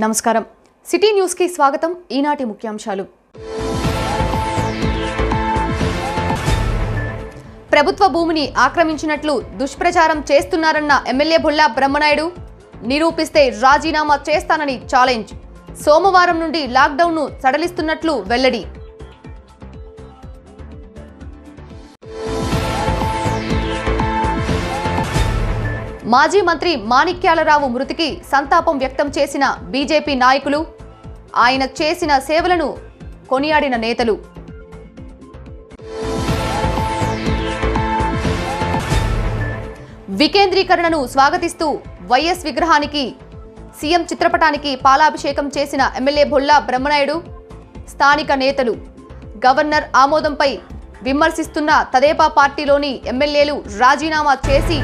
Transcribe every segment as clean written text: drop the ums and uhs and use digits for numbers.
నమస్కారం city news కి స్వాగతం ఈనాటి ముఖ్యాంశాలు ప్రభుత్వ భూమిని ఆక్రమించినట్లు దుష్ప్రచారం చేస్తున్నారన్న ఎమ్మెల్యే బుల్లా బ్రహ్మనాయుడు నిరూపిస్తే రాజీనామా చేస్తానని ఛాలెంజ్ సోమవారం నుండి లాక్డౌన్ ను సడలిస్తున్నట్లు వెల్లడి మాజీ మంత్రి మాణిక్యాలరావు మృతికి సంతాపం వ్యక్తం చేసిన బీజేపీ నాయకులు ఆయన చేసిన సేవలను కొనియాడిన నేతలు వికేంద్రీకరణను స్వాగతిస్తూ వైఎస్ విగ్రహానికి సీఎం చిత్రపటానికి పాలాభిషేకం చేసిన ఎమ్మెల్యే బుల్లా బ్రహ్మనాయుడు స్థానిక నేతలు గవర్నర్ ఆమోదంపై విమర్శిస్తున్న తదేపా పార్టీలోని ఎమ్మెల్యేలు రాజీనామా చేసి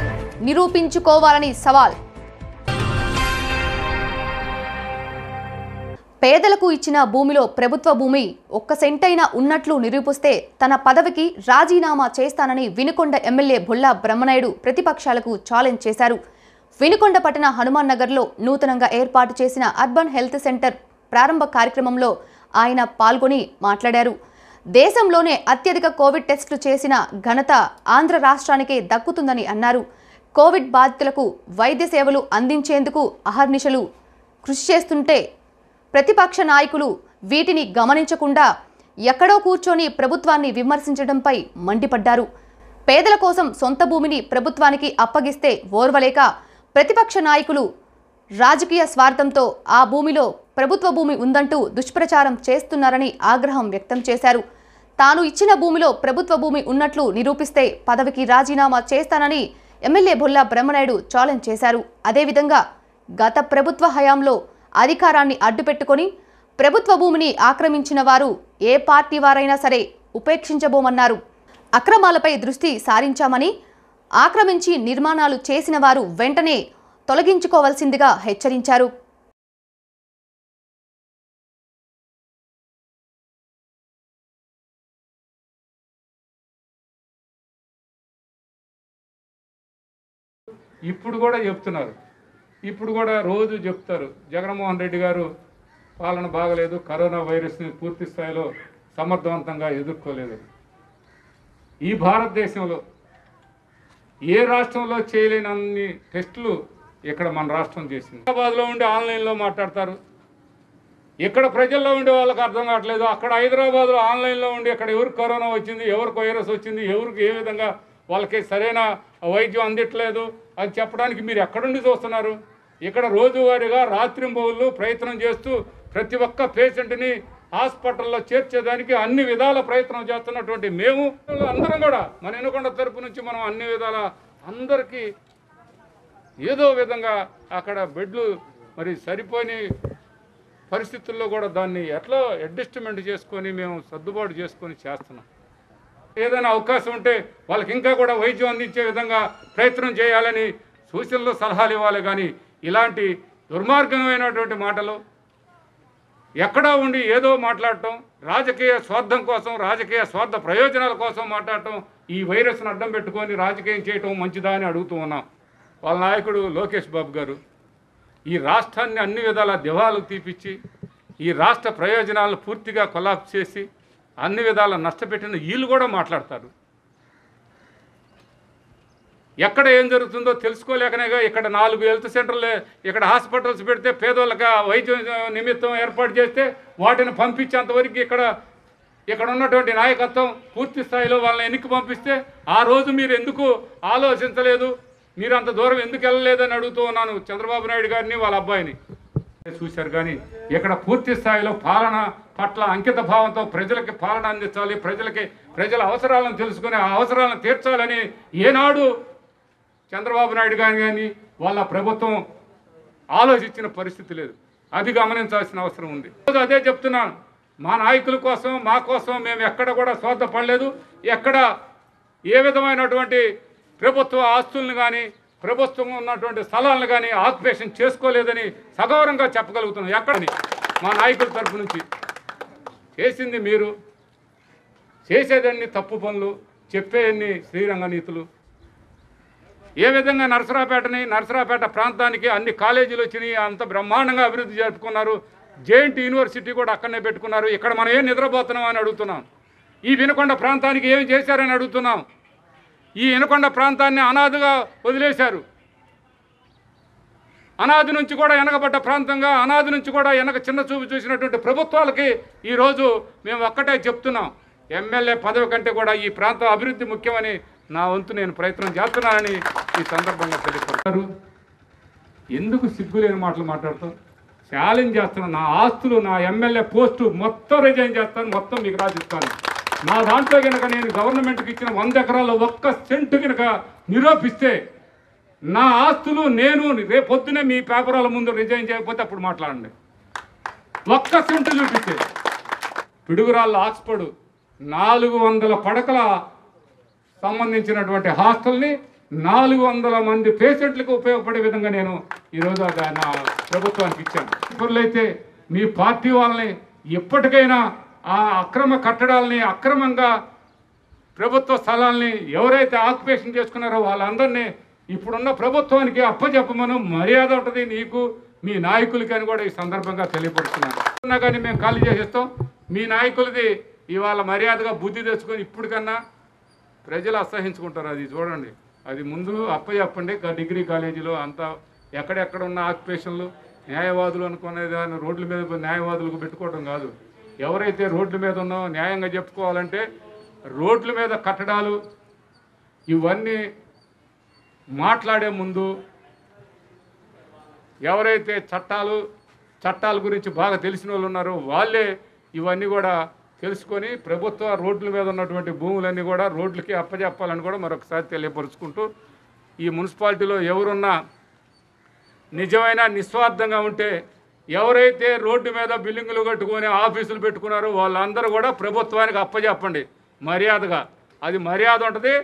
నిరూపించుకోవాలని సవాల్ పేదలకు ఇచ్చిన భూమిలో ప్రభుత్వ భూమి ఒక్క సెంటైనా ఉన్నట్లు నిరూపిస్తే తన పదవికి రాజీనామా చేస్తానని వినుకొండ ఎమ్మెల్యే బుల్లా బ్రహ్మనాయుడు ప్రతిపక్షాలకు ఛాలెంజ్ చేశారు. వినుకొండ పట్టణ హనుమాన్ నగర్లో నూతనంగా ఏర్పాటు చేసిన అర్బన్ హెల్త్ సెంటర్ ప్రారంభ కార్యక్రమంలో ఆయన పాల్గొని మాట్లాడారు. దేశంలోనే అత్యధిక కోవిడ్ టెస్టులు చేసిన ఘనత ఆంధ్ర రాష్ట్రానికే దక్కుతుందని అన్నారు. కోవిడ్ బాధితులకు వైద్య సేవలు అందించేందుకు అహర్నిశలు కృషి చేస్తుంటే ప్రతిపక్ష నాయకులు వీటిని గమనించకుండా ఎక్కడో కూర్చొని ప్రభుత్వాన్ని విమర్శించడంపై మండిపడ్డారు. పేదల కోసం సొంత భూమిని ప్రభుత్వానికి అప్పగిస్తే ఓర్వలేక ప్రతిపక్ష నాయకులు రాజకీయ స్వార్థంతో ఆ భూమిలో ప్రభుత్వ భూమి ఉందంటూ దుష్ప్రచారం చేస్తున్నారని ఆగ్రహం వ్యక్తం చేశారు. తాను ఇచ్చిన భూమిలో ప్రభుత్వ భూమి ఉన్నట్లు నిరూపిస్తే పదవికి రాజీనామా చేస్తానని ఎమ్మెల్యే బుల్లా బ్రహ్మనాయుడు ఛాలెంజ్ చేశారు. అదేవిధంగా గత ప్రభుత్వ హయాంలో అధికారాన్ని అడ్డుపెట్టుకొని ప్రభుత్వ భూమిని ఆక్రమించిన వారు ఏ పార్టీ వారైనా సరే ఉపేక్షించబోమన్నారు. అక్రమాలపై దృష్టి సారించామని ఆక్రమించి నిర్మాణాలు చేసిన వారు వెంటనే తొలగించుకోవాల్సిందిగా హెచ్చరించారు. ఇప్పుడు కూడా చెప్తున్నారు, ఇప్పుడు కూడా రోజు చెప్తారు జగన్మోహన్ రెడ్డి గారు పాలన బాగలేదు, కరోనా వైరస్ని పూర్తి స్థాయిలో సమర్థవంతంగా ఎదుర్కోలేదు. ఈ భారతదేశంలో ఏ రాష్ట్రంలో చేయలేనన్ని టెస్టులు ఇక్కడ మన రాష్ట్రం చేసింది. హైదరాబాద్లో ఉండి ఆన్లైన్లో మాట్లాడతారు, ఇక్కడ ప్రజల్లో ఉండే వాళ్ళకి అర్థం కావట్లేదు. అక్కడ హైదరాబాద్లో ఆన్లైన్లో ఉండి అక్కడ ఎవరికి కరోనా వచ్చింది, ఎవరికి వైరస్ వచ్చింది, ఎవరికి ఏ విధంగా వాళ్ళకి సరైన వైద్యం అందట్లేదు అది చెప్పడానికి మీరు ఎక్కడుండి చూస్తున్నారు? ఇక్కడ రోజువారీగా రాత్రింబవుళ్ళు ప్రయత్నం చేస్తూ ప్రతి ఒక్క పేషెంట్ని హాస్పిటల్లో చేర్చేదానికి అన్ని విధాల ప్రయత్నం చేస్తున్నటువంటి మేము అందరం కూడా మన వినుకొండ తరపు నుంచి మనం అన్ని విధాల అందరికీ ఏదో విధంగా అక్కడ బెడ్లు మరి సరిపోని పరిస్థితుల్లో కూడా దాన్ని ఎట్లా అడ్జస్ట్మెంట్ చేసుకొని మేము సర్దుబాటు చేసుకొని చేస్తున్నాం. ఏదైనా అవకాశం ఉంటే వాళ్ళకి ఇంకా కూడా వైద్యం అందించే విధంగా ప్రయత్నం చేయాలని సూచనలు సలహాలు ఇవ్వాలి. కానీ ఇలాంటి దుర్మార్గమైనటువంటి మాటలు ఎక్కడో ఉండి ఏదో మాట్లాడటం, రాజకీయ స్వార్థం కోసం రాజకీయ స్వార్థ ప్రయోజనాల కోసం మాట్లాడటం, ఈ వైరస్ను అడ్డం పెట్టుకొని రాజకీయం చేయటం మంచిదా అని అడుగుతూ ఉన్నాం. వాళ్ళ నాయకుడు లోకేష్ బాబు గారు ఈ రాష్ట్రాన్ని అన్ని విధాల దివాలు తీపిచ్చి ఈ రాష్ట్ర ప్రయోజనాలను పూర్తిగా కొలాప్స్ చేసి అన్ని విధాల నష్టపెట్టిన వీళ్ళు కూడా మాట్లాడతారు. ఎక్కడ ఏం జరుగుతుందో తెలుసుకోలేకనేగా ఇక్కడ 4 హెల్త్ సెంటర్లు ఇక్కడ హాస్పిటల్స్ పెడితే పేదోళ్ళకి వైద్యం నిమిత్తం ఏర్పాటు చేస్తే వాటిని పంపించేంతవరకు ఇక్కడ ఉన్నటువంటి నాయకత్వం పూర్తి స్థాయిలో వాళ్ళని ఎన్నిక పంపిస్తే ఆ రోజు మీరు ఎందుకు ఆలోచించలేదు, మీరు అంత దూరం ఎందుకు వెళ్ళలేదని అడుగుతూ ఉన్నాను చంద్రబాబు నాయుడు గారిని వాళ్ళ అబ్బాయిని. చూశారు కానీ ఇక్కడ పూర్తి స్థాయిలో పాలన పట్ల అంకిత భావంతో ప్రజలకి పాలన అందించాలి, ప్రజల అవసరాలను తెలుసుకుని ఆ అవసరాలను తీర్చాలని ఏనాడు చంద్రబాబు నాయుడు కానీ వాళ్ళ ప్రభుత్వం ఆలోచించిన పరిస్థితి లేదు. అది గమనించాల్సిన అవసరం ఉంది. అదే చెప్తున్నాను, మా నాయకుల కోసం మా కోసం మేము ఎక్కడ కూడా స్వార్థపడలేదు. ఎక్కడ ఏ విధమైనటువంటి ప్రభుత్వ ఆస్తులను కానీ ప్రభుత్వం ఉన్నటువంటి స్థలాలను కానీ ఆక్యుపేషన్ చేసుకోలేదని సగౌరవంగా చెప్పగలుగుతున్నాం. ఎక్కడని మా నాయకుల తరఫు నుంచి చేసింది మీరు, చేసేదన్ని తప్పు పనులు, చెప్పేయన్ని శ్రీరంగ నీతులు. ఏ విధంగా నరసరాపేట ప్రాంతానికి అన్ని కాలేజీలు వచ్చినాయి, అంత బ్రహ్మాండంగా అభివృద్ధి జరుపుకున్నారు. జేఎన్టీ యూనివర్సిటీ కూడా అక్కడనే పెట్టుకున్నారు. ఇక్కడ మనం ఏం నిద్రపోతున్నాం అని అడుగుతున్నాం. ఈ వినుకొండ ప్రాంతానికి ఏమి చేశారని అడుగుతున్నాం. ఈ వినుకొండ ప్రాంతాన్ని అనాథగా వదిలేశారు. అనాది నుంచి కూడా వెనకబడ్డ ప్రాంతంగా, అనాది నుంచి కూడా వెనక చిన్న చూపు చూసినటువంటి ప్రభుత్వాలకి ఈరోజు మేము ఒక్కటే చెప్తున్నాం, ఎమ్మెల్యే పదవి కంటే కూడా ఈ ప్రాంతం అభివృద్ధి ముఖ్యమని నా వంతు నేను ప్రయత్నం చేస్తున్నానని ఈ సందర్భంగా తెలియపరుస్తారు. ఎందుకు సిగ్గులేని మాటలు మాట్లాడతాం? ఛాలెంజ్ చేస్తున్నాను. నా ఆస్తులు, నా ఎమ్మెల్యే పోస్టు మొత్తం రిజైన్ చేస్తాను, మొత్తం మీకు రాసిస్తాను. నా దాంట్లో కనుక నేను గవర్నమెంట్కి ఇచ్చిన 100 ఎకరాల్లో 1 సెంటు కనుక నిరూపిస్తే నా ఆస్తులు నేను రేపొద్దునే మీ పేపర్ల ముందు రిజైన్ చేయకపోతే అప్పుడు మాట్లాడండి. 1 సెంటు చూపిస్తే పిడుగురాళ్ళ ఆక్స్ఫర్డ్ 400 పడకల సంబంధించినటువంటి హాస్టల్ని 400 మంది పేషెంట్లకు ఉపయోగపడే విధంగా నేను ఈరోజు నా ప్రభుత్వానికి ఇచ్చాను. ఇప్పుడైతే మీ పార్టీ వాళ్ళని ఎప్పటికైనా ఆ అక్రమ కట్టడాలని, అక్రమంగా ప్రభుత్వ స్థలాల్ని ఎవరైతే ఆక్యుపేషన్ చేసుకున్నారో వాళ్ళందరినీ ఇప్పుడున్న ప్రభుత్వానికి అప్పచెప్పమను మర్యాద ఉంటుంది నీకు, మీ నాయకులకి అని కూడా ఈ సందర్భంగా తెలియపరుస్తున్నాను. కానీ మేము ఖాళీ చేసేస్తాం. మీ నాయకులది ఇవాళ మర్యాదగా బుద్ధి తెచ్చుకొని ఇప్పటికన్నా ప్రజలు అసహించుకుంటారు. అది చూడండి, అది ముందు అప్పచెప్పండి. డిగ్రీ కాలేజీలో అంతా ఎక్కడెక్కడ ఉన్న ఆక్యుపేషన్లు న్యాయవాదులు అనుకునే దాన్ని రోడ్ల మీద న్యాయవాదులకు పెట్టుకోవడం కాదు. ఎవరైతే రోడ్ల మీద ఉన్నామో న్యాయంగా చెప్పుకోవాలంటే రోడ్ల మీద కట్టడాలు ఇవన్నీ మాట్లాడే ముందు ఎవరైతే చట్టాల గురించి బాగా తెలిసిన వాళ్ళు ఉన్నారో వాళ్ళే ఇవన్నీ కూడా తెలుసుకొని ప్రభుత్వ రోడ్ల మీద ఉన్నటువంటి భూములన్నీ కూడా రోడ్లకి అప్పచెప్పాలని కూడా మరొకసారి తెలియపరుచుకుంటూ, ఈ మున్సిపాలిటీలో ఎవరున్నా నిజమైన నిస్వార్థంగా ఉంటే ఎవరైతే రోడ్డు మీద బిల్డింగులు కట్టుకొని ఆఫీసులు పెట్టుకున్నారో వాళ్ళందరూ కూడా ప్రభుత్వానికి అప్పచెప్పండి మర్యాదగా. అది మర్యాద ఉంటుంది.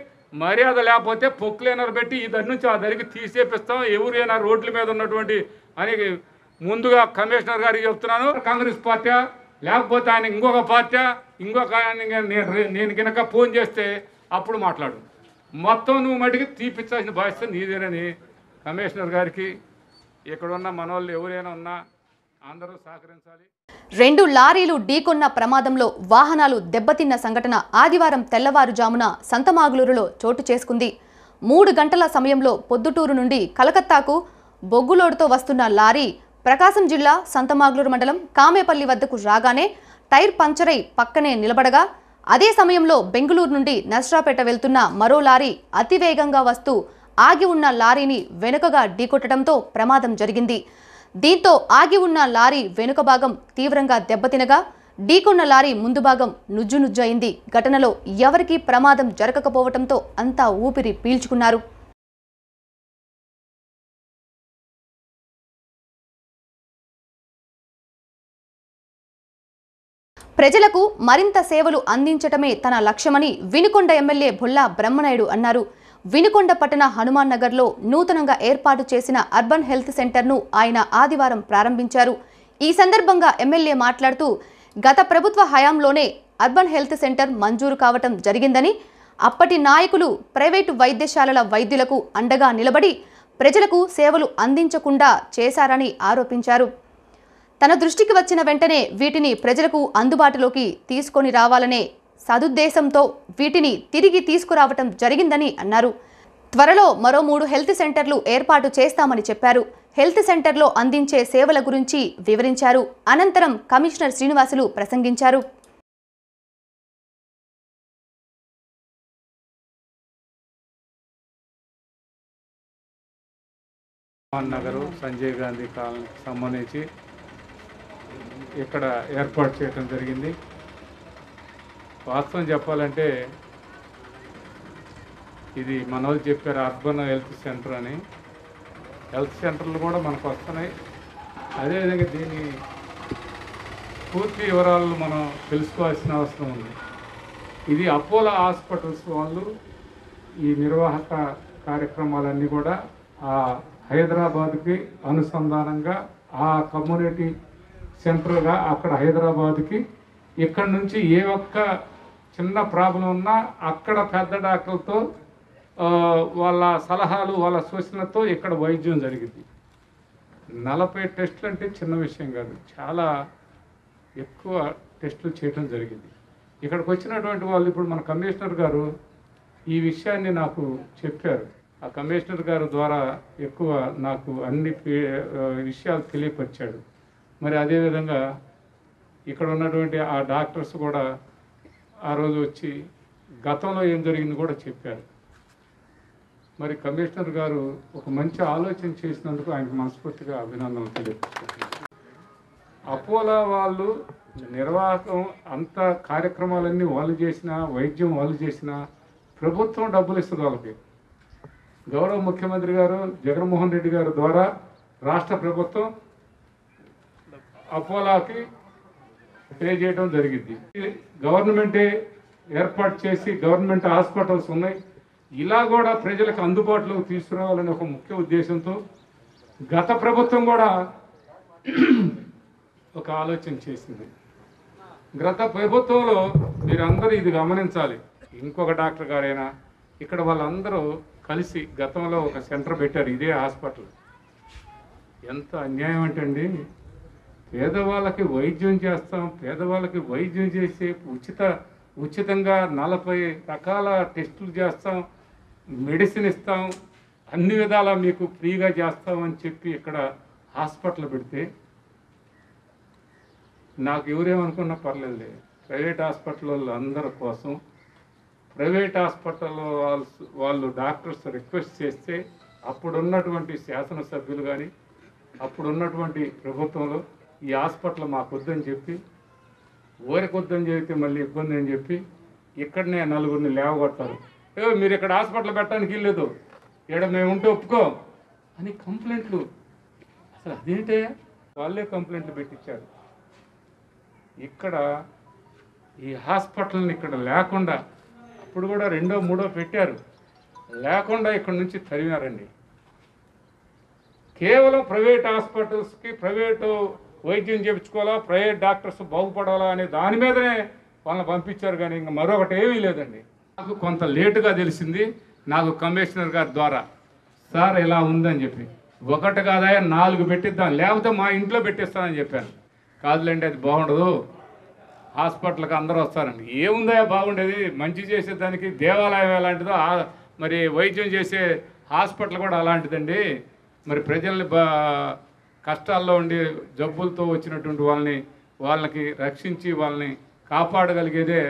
మర్యాద లేకపోతే పొక్లైనర్ పెట్టి ఈ దగ్గర నుంచి ఆ దగ్గరికి తీసేపిస్తాం. ఎవరైనా రోడ్ల మీద ఉన్నటువంటి అని ముందుగా కమిషనర్ గారికి చెప్తున్నాను. కాంగ్రెస్ పార్టీ లేకపోతే ఆయన ఇంకొక పార్టీ, ఇంకొక నేను కనుక ఫోన్ చేస్తే అప్పుడు మాట్లాడు. మొత్తం నువ్వు మటుకి తీపిచ్చాల్సిన బాధ్యత నీదేనని కమిషనర్ గారికి, ఇక్కడున్న మనోళ్ళు ఎవరైనా ఉన్నా అందరూ సహకరించాలి. 2 లారీలు ఢీకొన్న ప్రమాదంలో వాహనాలు దెబ్బతిన్న సంఘటన ఆదివారం తెల్లవారుజామున సంతమాగులూరులో చోటు చేసుకుంది. 3 గంటల సమయంలో పొద్దుటూరు నుండి కలకత్తాకు బొగ్గులోడుతో వస్తున్న లారీ ప్రకాశం జిల్లా సంతమాగులూరు మండలం కామేపల్లి వద్దకు రాగానే టైర్ పంచరై పక్కనే నిలబడగా, అదే సమయంలో బెంగళూరు నుండి నర్సరాపేట వెళ్తున్న మరో లారీ అతివేగంగా వస్తూ ఆగి ఉన్న లారీని వెనుకగా ఢీకొట్టడంతో ప్రమాదం జరిగింది. దీంతో ఆగి ఉన్న లారీ వెనుక భాగం తీవ్రంగా దెబ్బతినగా ఢీకొన్న లారీ ముందు భాగం నుజ్జు అయింది. ఘటనలో ఎవరికీ ప్రమాదం జరగకపోవడంతో అంతా ఊపిరి పీల్చుకున్నారు. ప్రజలకు మరింత సేవలు అందించటమే తన లక్ష్యమని వినుకొండ ఎమ్మెల్యే భొల్లా బ్రహ్మనాయుడు అన్నారు. వినుకొండ పట్టణ హనుమాన్ నగర్లో నూతనంగా ఏర్పాటు చేసిన అర్బన్ హెల్త్ సెంటర్ను ఆయన ఆదివారం ప్రారంభించారు. ఈ సందర్భంగా ఎమ్మెల్యే మాట్లాడుతూ, గత ప్రభుత్వ హయాంలోనే అర్బన్ హెల్త్ సెంటర్ మంజూరు కావటం జరిగిందని, అప్పటి నాయకులు ప్రైవేటు వైద్యశాలల వైద్యులకు అండగా నిలబడి ప్రజలకు సేవలు అందించకుండా చేశారని ఆరోపించారు. తన దృష్టికి వచ్చిన వెంటనే వీటిని ప్రజలకు అందుబాటులోకి తీసుకొని రావాలనే సదుద్దేశంతో వీటిని తిరిగి తీసుకురావటం జరిగిందని అన్నారు. త్వరలో మరో 3 హెల్త్ సెంటర్లు ఏర్పాటు చేస్తామని చెప్పారు. హెల్త్ సెంటర్లో అందించే సేవల గురించి వివరించారు. అనంతరం కమిషనర్ శ్రీనివాసులు ప్రసంగించారు. నగరు సంజయ్ గాంధీ కాలనీకి సంబంధించి ఇక్కడ ఏర్పాటు చేయడం జరిగింది. వాస్తవం చెప్పాలంటే ఇది మన వాళ్ళు చెప్పారు అర్బన్ హెల్త్ సెంటర్ అని. హెల్త్ సెంటర్లు కూడా మనకు వస్తున్నాయి. అదేవిధంగా దీని పూర్తి వివరాలు మనం తెలుసుకోవాల్సిన అవసరం ఉంది. ఇది అపోలో హాస్పిటల్స్ వాళ్ళు ఈ నిర్వాహక కార్యక్రమాలన్నీ కూడా ఆ హైదరాబాద్కి అనుసంధానంగా ఆ కమ్యూనిటీ సెంటర్గా అక్కడ హైదరాబాద్కి ఇక్కడ నుంచి ఏ ఒక్క చిన్న ప్రాబ్లం ఉన్నా అక్కడ పెద్ద డాక్టర్లతో వాళ్ళ సలహాలు వాళ్ళ సూచనతో ఇక్కడ వైద్యం జరిగింది. 40 టెస్టులు అంటే చిన్న విషయం కాదు, చాలా ఎక్కువ టెస్టులు చేయడం జరిగింది. ఇక్కడికి వచ్చినటువంటి వాళ్ళు ఇప్పుడు మన కమిషనర్ గారు ఈ విషయాన్ని నాకు చెప్పారు. ఆ కమిషనర్ గారు ద్వారా ఎక్కువ నాకు అన్ని విషయాలు తెలియపరిచాడు. మరి అదేవిధంగా ఇక్కడ ఉన్నటువంటి ఆ డాక్టర్స్ కూడా ఆ రోజు వచ్చి గతంలో ఏం జరిగింది కూడా చెప్పారు. మరి కమిషనర్ గారు ఒక మంచి ఆలోచన చేసినందుకు ఆయనకు మనస్ఫూర్తిగా అభినందనలు తెలియపరుచుకుంటున్నారు. అపోలో వాళ్ళు నిర్వాహకం అంత కార్యక్రమాలన్నీ వాళ్ళు చేసినా, వైద్యం వాళ్ళు చేసినా ప్రభుత్వం డబ్బులు ఇస్తుంది వాళ్ళకి. గౌరవ ముఖ్యమంత్రి గారు జగన్మోహన్ రెడ్డి గారి ద్వారా రాష్ట్ర ప్రభుత్వం అపోలోకి పే చేయడం జరిగింది. గవర్నమెంటే ఏర్పాటు చేసి గవర్నమెంట్ హాస్పిటల్స్ ఉన్నాయి. ఇలా కూడా ప్రజలకు అందుబాటులోకి తీసుకురావాలని ఒక ముఖ్య ఉద్దేశంతో గత ప్రభుత్వం కూడా ఒక ఆలోచన చేసింది. గత ప్రభుత్వంలో మీరందరూ ఇది గమనించాలి. ఇంకొక డాక్టర్ గారైనా ఇక్కడ వాళ్ళందరూ కలిసి గతంలో ఒక సెంటర్ పెట్టారు, ఇదే హాస్పిటల్. ఎంత అన్యాయం అంటే పేదవాళ్ళకి వైద్యం చేస్తాం, పేదవాళ్ళకి వైద్యం చేసే ఉచితంగా 40 రకాల టెస్టులు చేస్తాం, మెడిసిన్ ఇస్తాం, అన్ని విధాలా మీకు ఫ్రీగా చేస్తామని చెప్పి ఇక్కడ హాస్పిటల్ పెడితే నాకు ఎవరేమనుకున్నా పర్లేదు, ప్రైవేట్ హాస్పిటల్ అందరి కోసం ప్రైవేట్ హాస్పిటల్ వాళ్ళు డాక్టర్స్ రిక్వెస్ట్ చేస్తే అప్పుడున్నటువంటి శాసనసభ్యులు కానీ అప్పుడున్నటువంటి ప్రభుత్వంలో ఈ హాస్పిటల్ మాకు వద్దని చెప్పి, ఊరికొద్దని చెబితే మళ్ళీ ఇబ్బంది అని చెప్పి ఇక్కడనే 4గురిని లేవగొడతారు. మీరు ఇక్కడ హాస్పిటల్ పెట్టడానికి వెళ్ళలేదు, ఇక్కడ మేము ఉంటే ఒప్పుకో అని కంప్లైంట్లు. అసలు అదేంటే వాళ్ళే కంప్లైంట్లు పెట్టించారు. ఇక్కడ ఈ హాస్పిటల్ని ఇక్కడ లేకుండా అప్పుడు కూడా 2ో 3ఓ పెట్టారు, లేకుండా ఇక్కడ నుంచి తరిమారండి. కేవలం ప్రైవేట్ హాస్పిటల్స్కి ప్రైవేటు వైద్యం చేయించుకోవాలా, ప్రైవేట్ డాక్టర్స్ బాగుపడాలా అనే దాని మీదనే వాళ్ళని పంపించారు. కానీ ఇంకా మరొకటి ఏమీ లేదండి. నాకు కొంత లేటుగా తెలిసింది, నాకు కమిషనర్ గారి ద్వారా సార్ ఇలా ఉందని చెప్పి, 1 కాదా 4 పెట్టిద్దాం, లేకపోతే మా ఇంట్లో పెట్టిస్తానని చెప్పాను. కాదులేండి అది బాగుండదు, హాస్పిటల్కి అందరూ వస్తారండి. ఏముందా బాగుండేది, మంచి చేసేదానికి దేవాలయం ఎలాంటిదో మరి వైద్యం చేసే హాస్పిటల్ కూడా అలాంటిదండి. మరి ప్రజల్ని కష్టాల్లో ఉండి జబ్బులతో వచ్చినటువంటి వాళ్ళకి రక్షించి వాళ్ళని కాపాడగలిగేదే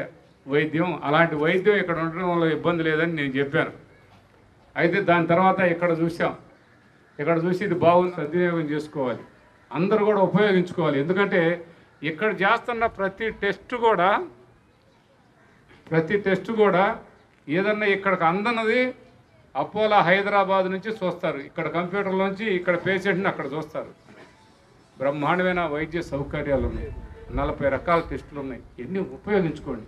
వైద్యం. అలాంటి వైద్యం ఇక్కడ ఉండడం వల్ల ఇబ్బంది లేదని నేను చెప్పాను. అయితే దాని తర్వాత ఇక్కడ చూసి ఇది బాగుంది, సద్వినియోగం చేసుకోవాలి, అందరూ కూడా ఉపయోగించుకోవాలి. ఎందుకంటే ఇక్కడ చేస్తున్న ప్రతి టెస్ట్ కూడా ఏదన్నా ఇక్కడికి అందనది అపోలో హైదరాబాద్ నుంచి చూస్తారు, ఇక్కడ కంప్యూటర్లోంచి ఇక్కడ పేషెంట్ని అక్కడ చూస్తారు. బ్రహ్మాండమైన వైద్య సౌకర్యాలు ఉన్నాయి, 40 రకాల టెస్టులు ఉన్నాయి, ఎన్ని ఉపయోగించుకోండి.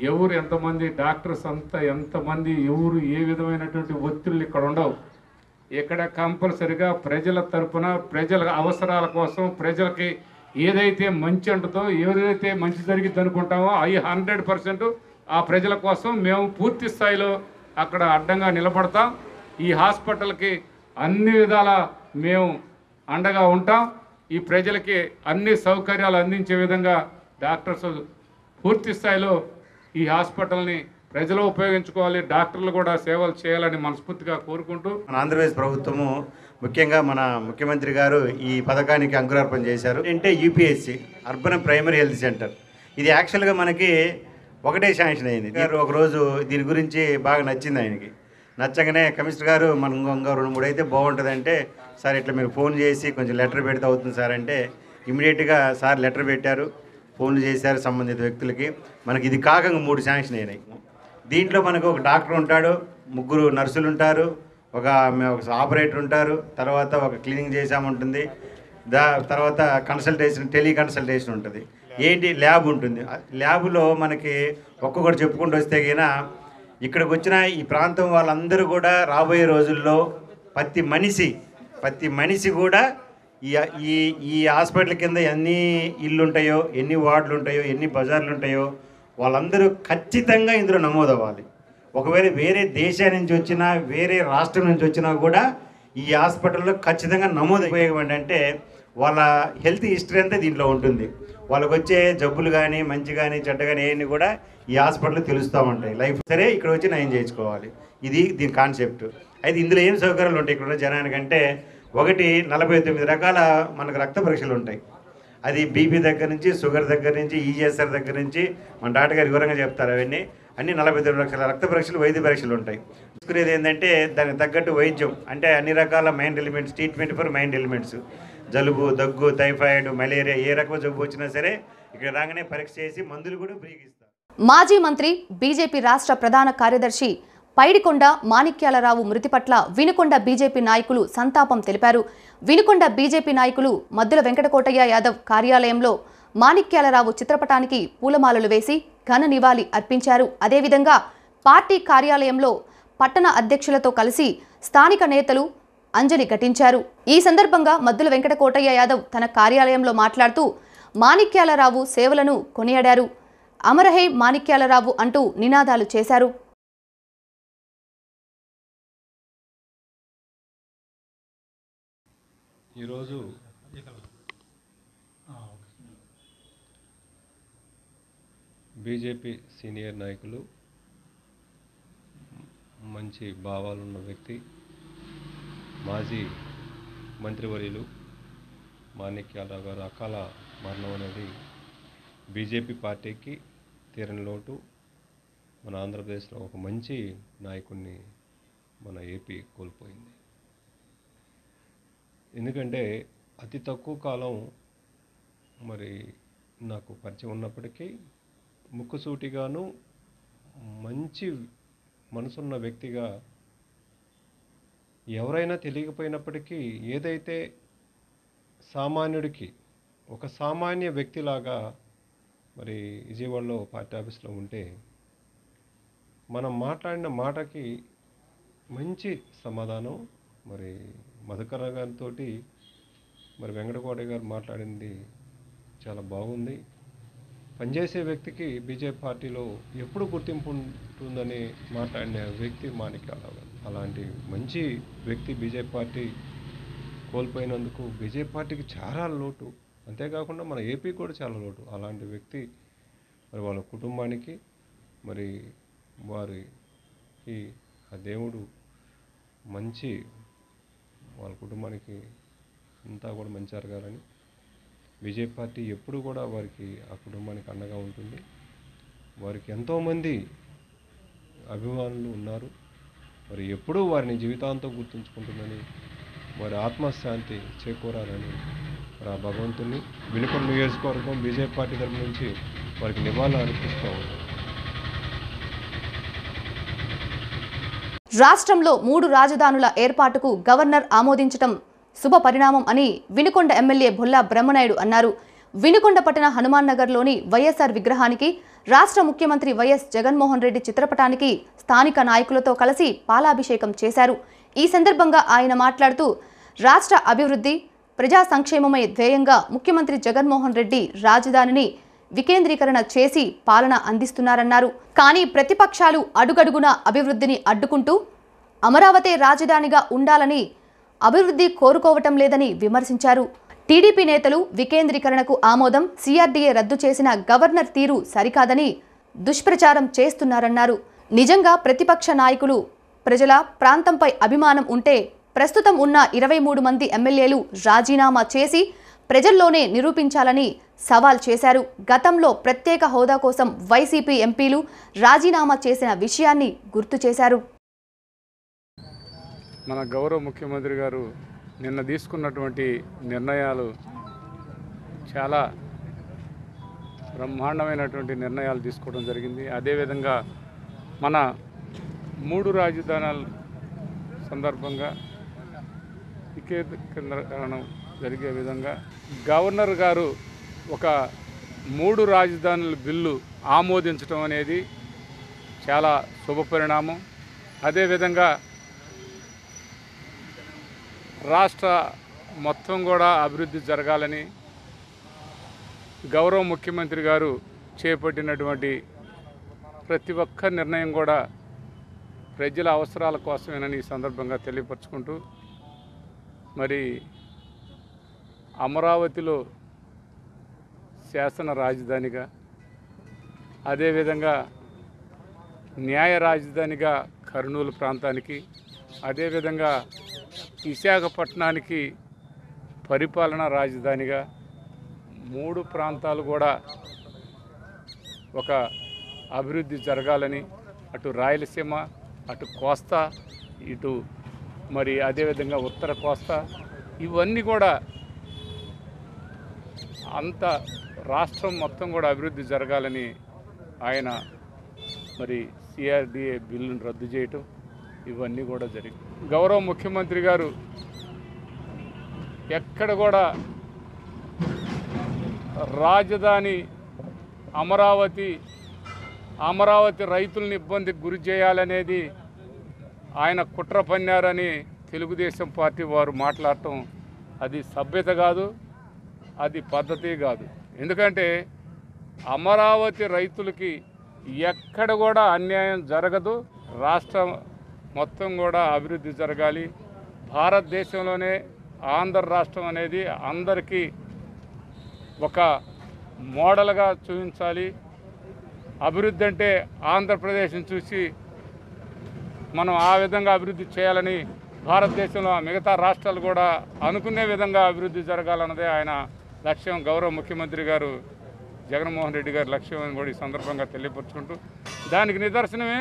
ఎవరు ఎంతమంది డాక్టర్స్ ఎంతమంది ఎవరు ఏ విధమైనటువంటి ఒత్తిళ్ళు ఇక్కడ ఉండవు. ఇక్కడ కంపల్సరిగా ప్రజల తరపున ప్రజల అవసరాల కోసం ప్రజలకి ఏదైతే మంచి అంటుందో ఏదైతే మంచి జరిగిద్ది అనుకుంటామో అవి 100% ఆ ప్రజల కోసం మేము పూర్తి స్థాయిలో అక్కడ అడ్డంగా నిలబడతాం. ఈ హాస్పిటల్కి అన్ని విధాల మేము అండగా ఉంటాం. ఈ ప్రజలకి అన్ని సౌకర్యాలు అందించే విధంగా డాక్టర్స్ పూర్తి స్థాయిలో ఈ హాస్పిటల్ని ప్రజలు ఉపయోగించుకోవాలి, డాక్టర్లు కూడా సేవలు చేయాలని మనస్ఫూర్తిగా కోరుకుంటూ మన ఆంధ్రప్రదేశ్ ప్రభుత్వము ముఖ్యంగా మన ముఖ్యమంత్రి గారు ఈ పథకానికి అంకురార్పణ చేశారు. అంటే UPSC urban primary health centre. ఇది యాక్చువల్గా మనకి ఒకటే శాంక్షన్ అయింది. ఒకరోజు దీని గురించి బాగా నచ్చింది ఆయనకి. నచ్చగానే కమిషనర్ గారు మనం ఇంకా 2-3 అయితే బాగుంటుందంటే, సార్ ఇట్లా మీరు ఫోన్ చేసి కొంచెం లెటర్ పెడితే అవుతుంది సార్ అంటే ఇమీడియట్గా సార్ లెటర్ పెట్టారు, ఫోన్లు చేశారు సంబంధిత వ్యక్తులకి. మనకి ఇది కాక 3 శాంక్షన్ అయినాయి. దీంట్లో మనకు ఒక డాక్టర్ ఉంటాడు, 3 నర్సులు ఉంటారు, ఒక ఆపరేటర్ ఉంటారు, తర్వాత ఒక క్లీనింగ్ చేసాముంటుంది, తర్వాత టెలికన్సల్టేషన్ ఉంటుంది, ఏంటి ల్యాబ్ ఉంటుంది. ల్యాబ్లో మనకి ఒక్కొక్కటి చెప్పుకుంటూ వస్తే గినా ఇక్కడికి వచ్చిన ఈ ప్రాంతం వాళ్ళందరూ కూడా రాబోయే రోజుల్లో ప్రతి మనిషి కూడా ఈ హాస్పిటల్ కింద ఎన్ని ఇల్లు ఉంటాయో, ఎన్ని వార్డులు ఉంటాయో, ఎన్ని బజార్లు ఉంటాయో వాళ్ళందరూ ఖచ్చితంగా ఇందులో నమోదవ్వాలి. ఒకవేళ వేరే దేశం నుంచి వచ్చినా వేరే రాష్ట్రం నుంచి వచ్చినా కూడా ఈ హాస్పిటల్లో ఖచ్చితంగా నమోదు ఉపయోగం ఏంటంటే వాళ్ళ హెల్త్ హిస్టరీ అంతా దీంట్లో ఉంటుంది. వాళ్ళకి వచ్చే జబ్బులు కానీ మంచి కానీ చెడ్డ కానీ ఏవన్నీ కూడా ఈ హాస్పిటల్లో తెలుస్తూ ఉంటాయి. లైఫ్ సరే ఇక్కడ వచ్చి నయం చేయించుకోవాలి, ఇది దీని కాన్సెప్ట్. అయితే ఇందులో ఏం సౌకర్యాలు ఉంటాయి ఇక్కడ ఉన్న జనానికంటే, ఒకటి 49 రకాల మనకు రక్త పరీక్షలు ఉంటాయి. అది బీపీ దగ్గర నుంచి, షుగర్ దగ్గర నుంచి, ఈజీఎస్ఆర్ దగ్గర నుంచి మన డాక్టర్ గారు వివరంగా చెప్తారు. అవన్నీ అన్ని 49 లక్షల రక్త పరీక్షలు, వైద్య పరీక్షలు ఉంటాయి. తీసుకునేది ఏంటంటే దానికి తగ్గట్టు వైద్యం, అంటే అన్ని రకాల mind elements, treatment for mind elements, జలుబు, దగ్గు, టైఫాయిడ్, మలేరియా ఏ రకం జబ్బు వచ్చినా సరే ఇక్కడ రాగానే పరీక్ష చేసి మందులు కూడా ఫ్రీగా ఇస్తారు. మాజీ మంత్రి బీజేపీ రాష్ట్ర ప్రధాన కార్యదర్శి పైడికొండ మాణిక్యాలరావు మృతి పట్ల వినుకొండ బీజేపీ నాయకులు సంతాపం తెలిపారు. వినుకొండ బీజేపీ నాయకులు మద్దుల వెంకటకోటయ్య యాదవ్ కార్యాలయంలో మాణిక్యాలరావు చిత్రపటానికి పూలమాలలు వేసి ఘన నివాళి అర్పించారు. అదేవిధంగా పార్టీ కార్యాలయంలో పట్టణ అధ్యక్షులతో కలిసి స్థానిక నేతలు అంజలి ఘటించారు. ఈ సందర్భంగా మద్దుల వెంకటకోటయ్య యాదవ్ తన కార్యాలయంలో మాట్లాడుతూ మాణిక్యాలరావు సేవలను కొనియాడారు. అమరహే మాణిక్యాలరావు అంటూ నినాదాలు చేశారు. ఈరోజు బీజేపీ సీనియర్ నాయకులు, మంచి భావాలున్న వ్యక్తి, మాజీ మంత్రివర్యులు మాణిక్యాలరావు గారు అకాల మరణం అనేది బీజేపీ పార్టీకి తీరని లోటు. మన ఆంధ్రప్రదేశ్లో ఒక మంచి నాయకుడిని మన ఏపీ కోల్పోయింది. ఎందుకంటే అతి తక్కువ కాలం మరి నాకు పరిచయం ఉన్నప్పటికీ ముక్కుసూటిగాను మంచి మనసున్న వ్యక్తిగా, ఎవరైనా తెలియకపోయినప్పటికీ ఏదైతే సామాన్యుడికి ఒక సామాన్య వ్యక్తిలాగా మరి విజయవాడలో పార్టీ ఆఫీస్లో ఉంటే మనం మాట్లాడిన మాటకి మంచి సమాధానం మరి మధుకర గారితో మరి వెంకటకోటయ్య గారు మాట్లాడింది చాలా బాగుంది. పనిచేసే వ్యక్తికి బీజేపీ పార్టీలో ఎప్పుడు గుర్తింపు ఉంటుందని మాట్లాడిన వ్యక్తి మాణిక్యాలరావు గారు. అలాంటి మంచి వ్యక్తి బీజేపీ పార్టీ కోల్పోయినందుకు బీజేపీ పార్టీకి చాలా లోటు, అంతేకాకుండా మన ఏపీ కూడా చాలా లోటు. అలాంటి వ్యక్తి మరి వాళ్ళ కుటుంబానికి మరి వారికి ఆ దేవుడు మంచి వాళ్ళ కుటుంబానికి అంతా కూడా మంచి జరగాలని బీజేపీ పార్టీ ఎప్పుడు కూడా వారికి ఆ కుటుంబానికి అండగా ఉంటుంది. వారికి ఎంతోమంది అభిమానులు ఉన్నారు. మరి ఎప్పుడూ వారిని జీవితాంతం గుర్తుంచుకుంటుందని, వారి ఆత్మశాంతి చేకూరాలని మరి ఆ భగవంతుని వినుకొండ నియోజకవర్గం బీజేపీ పార్టీ తరఫు నుంచి వారికి నివాళులు అర్పిస్తూ ఉంటాం. రాష్ట్రంలో 3 రాజధానుల ఏర్పాటుకు గవర్నర్ ఆమోదించడం శుభ పరిణామం అని వినుకొండ ఎమ్మెల్యే బొల్లా బ్రహ్మనాయుడు అన్నారు. వినుకొండ పట్టణ హనుమాన్ నగర్లోని వైఎస్ఆర్ విగ్రహానికి, రాష్ట్ర ముఖ్యమంత్రి వైఎస్ జగన్మోహన్ రెడ్డి చిత్రపటానికి స్థానిక నాయకులతో కలిసి పాలాభిషేకం చేశారు. ఈ సందర్భంగా ఆయన మాట్లాడుతూ రాష్ట్ర అభివృద్ధి, ప్రజా సంక్షేమమే ధ్యేయంగా ముఖ్యమంత్రి జగన్మోహన్ రెడ్డి రాజధానిని వికేంద్రీకరణ చేసి పాలన అందిస్తున్నారన్నారు. కానీ ప్రతిపక్షాలు అడుగడుగున అభివృద్ధిని అడ్డుకుంటూ అమరావతి రాజధానిగా ఉండాలని అభివృద్ధి కోరుకోవటం లేదని విమర్శించారు. టీడీపీ నేతలు వికేంద్రీకరణకు ఆమోదం, సిఆర్డీఏ రద్దు చేసిన గవర్నర్ తీరు సరికాదని దుష్ప్రచారం చేస్తున్నారన్నారు. నిజంగా ప్రతిపక్ష నాయకులు ప్రజల ప్రాంతంపై అభిమానం ఉంటే ప్రస్తుతం ఉన్న 23 మంది ఎమ్మెల్యేలు రాజీనామా చేసి ప్రజల్లోనే నిరూపించాలని సవాల్ చేశారు. గతంలో ప్రత్యేక హోదా కోసం వైసీపీ ఎంపీలు రాజీనామా చేసిన విషయాన్ని గుర్తు చేశారు. మన గౌరవ ముఖ్యమంత్రి గారు నిన్న తీసుకున్నటువంటి నిర్ణయాలు చాలా బ్రహ్మాండమైనటువంటి నిర్ణయాలు తీసుకోవడం జరిగింది. అదేవిధంగా మన 3 రాజధానుల సందర్భంగా వికేంద్రీకరణ జరిగే విధంగా గవర్నర్ గారు ఒక 3 రాజధానుల బిల్లు ఆమోదించడం అనేది చాలా శుభపరిణామం. అదేవిధంగా రాష్ట్ర మొత్తం కూడా అభివృద్ధి జరగాలని గౌరవ ముఖ్యమంత్రి గారు చేపట్టినటువంటి ప్రతి ఒక్క నిర్ణయం కూడా ప్రజల అవసరాల కోసమేనని ఈ సందర్భంగా తెలియపరుచుకుంటూ, మరి అమరావతిలో శాసన రాజధానిగా, అదేవిధంగా న్యాయ రాజధానిగా కర్నూలు ప్రాంతానికి, అదేవిధంగా విశాఖపట్నానికి పరిపాలనా రాజధానిగా 3 ప్రాంతాలు కూడా ఒక అభివృద్ధి జరగాలని, అటు రాయలసీమ, అటు కోస్తా, ఇటు మరి అదేవిధంగా ఉత్తర కోస్తా, ఇవన్నీ కూడా అంత రాష్ట్రం మొత్తం కూడా అభివృద్ధి జరగాలని ఆయన మరి సిఆర్డిఏ బిల్లును రద్దు చేయటం, ఇవన్నీ కూడా జరిగింది. గౌరవ ముఖ్యమంత్రి గారు ఎక్కడ కూడా రాజధాని అమరావతి రైతులను ఇబ్బందికి గురి చేయాలనేది ఆయన కుట్ర పన్నారని తెలుగుదేశం పార్టీ వారు మాట్లాడటం అది సభ్యత కాదు, అది పద్ధతి కాదు. ఎందుకంటే అమరావతి రైతులకి ఎక్కడ కూడా అన్యాయం జరగదు. రాష్ట్రం మొత్తం కూడా అభివృద్ధి జరగాలి. భారతదేశంలోనే ఆంధ్ర రాష్ట్రం అనేది అందరికీ ఒక మోడల్గా చూపించాలి. అభివృద్ధి అంటే ఆంధ్రప్రదేశ్ని చూసి మనం ఆ విధంగా అభివృద్ధి చేయాలని, భారతదేశంలో మిగతా రాష్ట్రాలు కూడా అనుకునే విధంగా అభివృద్ధి జరగాలన్నదే ఆయన లక్ష్యం. గౌరవ ముఖ్యమంత్రి గారు జగన్మోహన్ రెడ్డి గారి లక్ష్యం అని కూడా ఈ సందర్భంగా తెలియపరుచుకుంటూ, దానికి నిదర్శనమే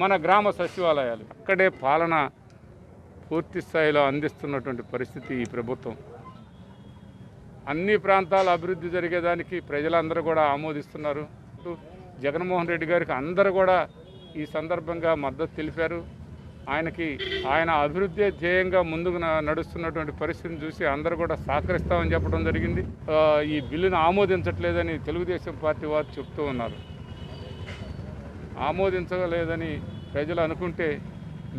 మన గ్రామ సచివాలయాలు. అక్కడే పాలన పూర్తి స్థాయిలో అందిస్తున్నటువంటి పరిస్థితి ఈ ప్రభుత్వం. అన్ని ప్రాంతాల అభివృద్ధి జరిగేదానికి ప్రజలందరూ కూడా ఆమోదిస్తున్నారు. జగన్మోహన్ రెడ్డి గారికి అందరూ కూడా ఈ సందర్భంగా మద్దతు తెలిపారు. ఆయన అభివృద్ధి ధ్యేయంగా ముందుకు నడుస్తున్నటువంటి పరిస్థితిని చూసి అందరూ కూడా సహకరిస్తామని చెప్పడం జరిగింది. ఈ బిల్లును ఆమోదించట్లేదని తెలుగుదేశం పార్టీ వారు చెప్తూ ఉన్నారు. ఆమోదించలేదని ప్రజలు అనుకుంటే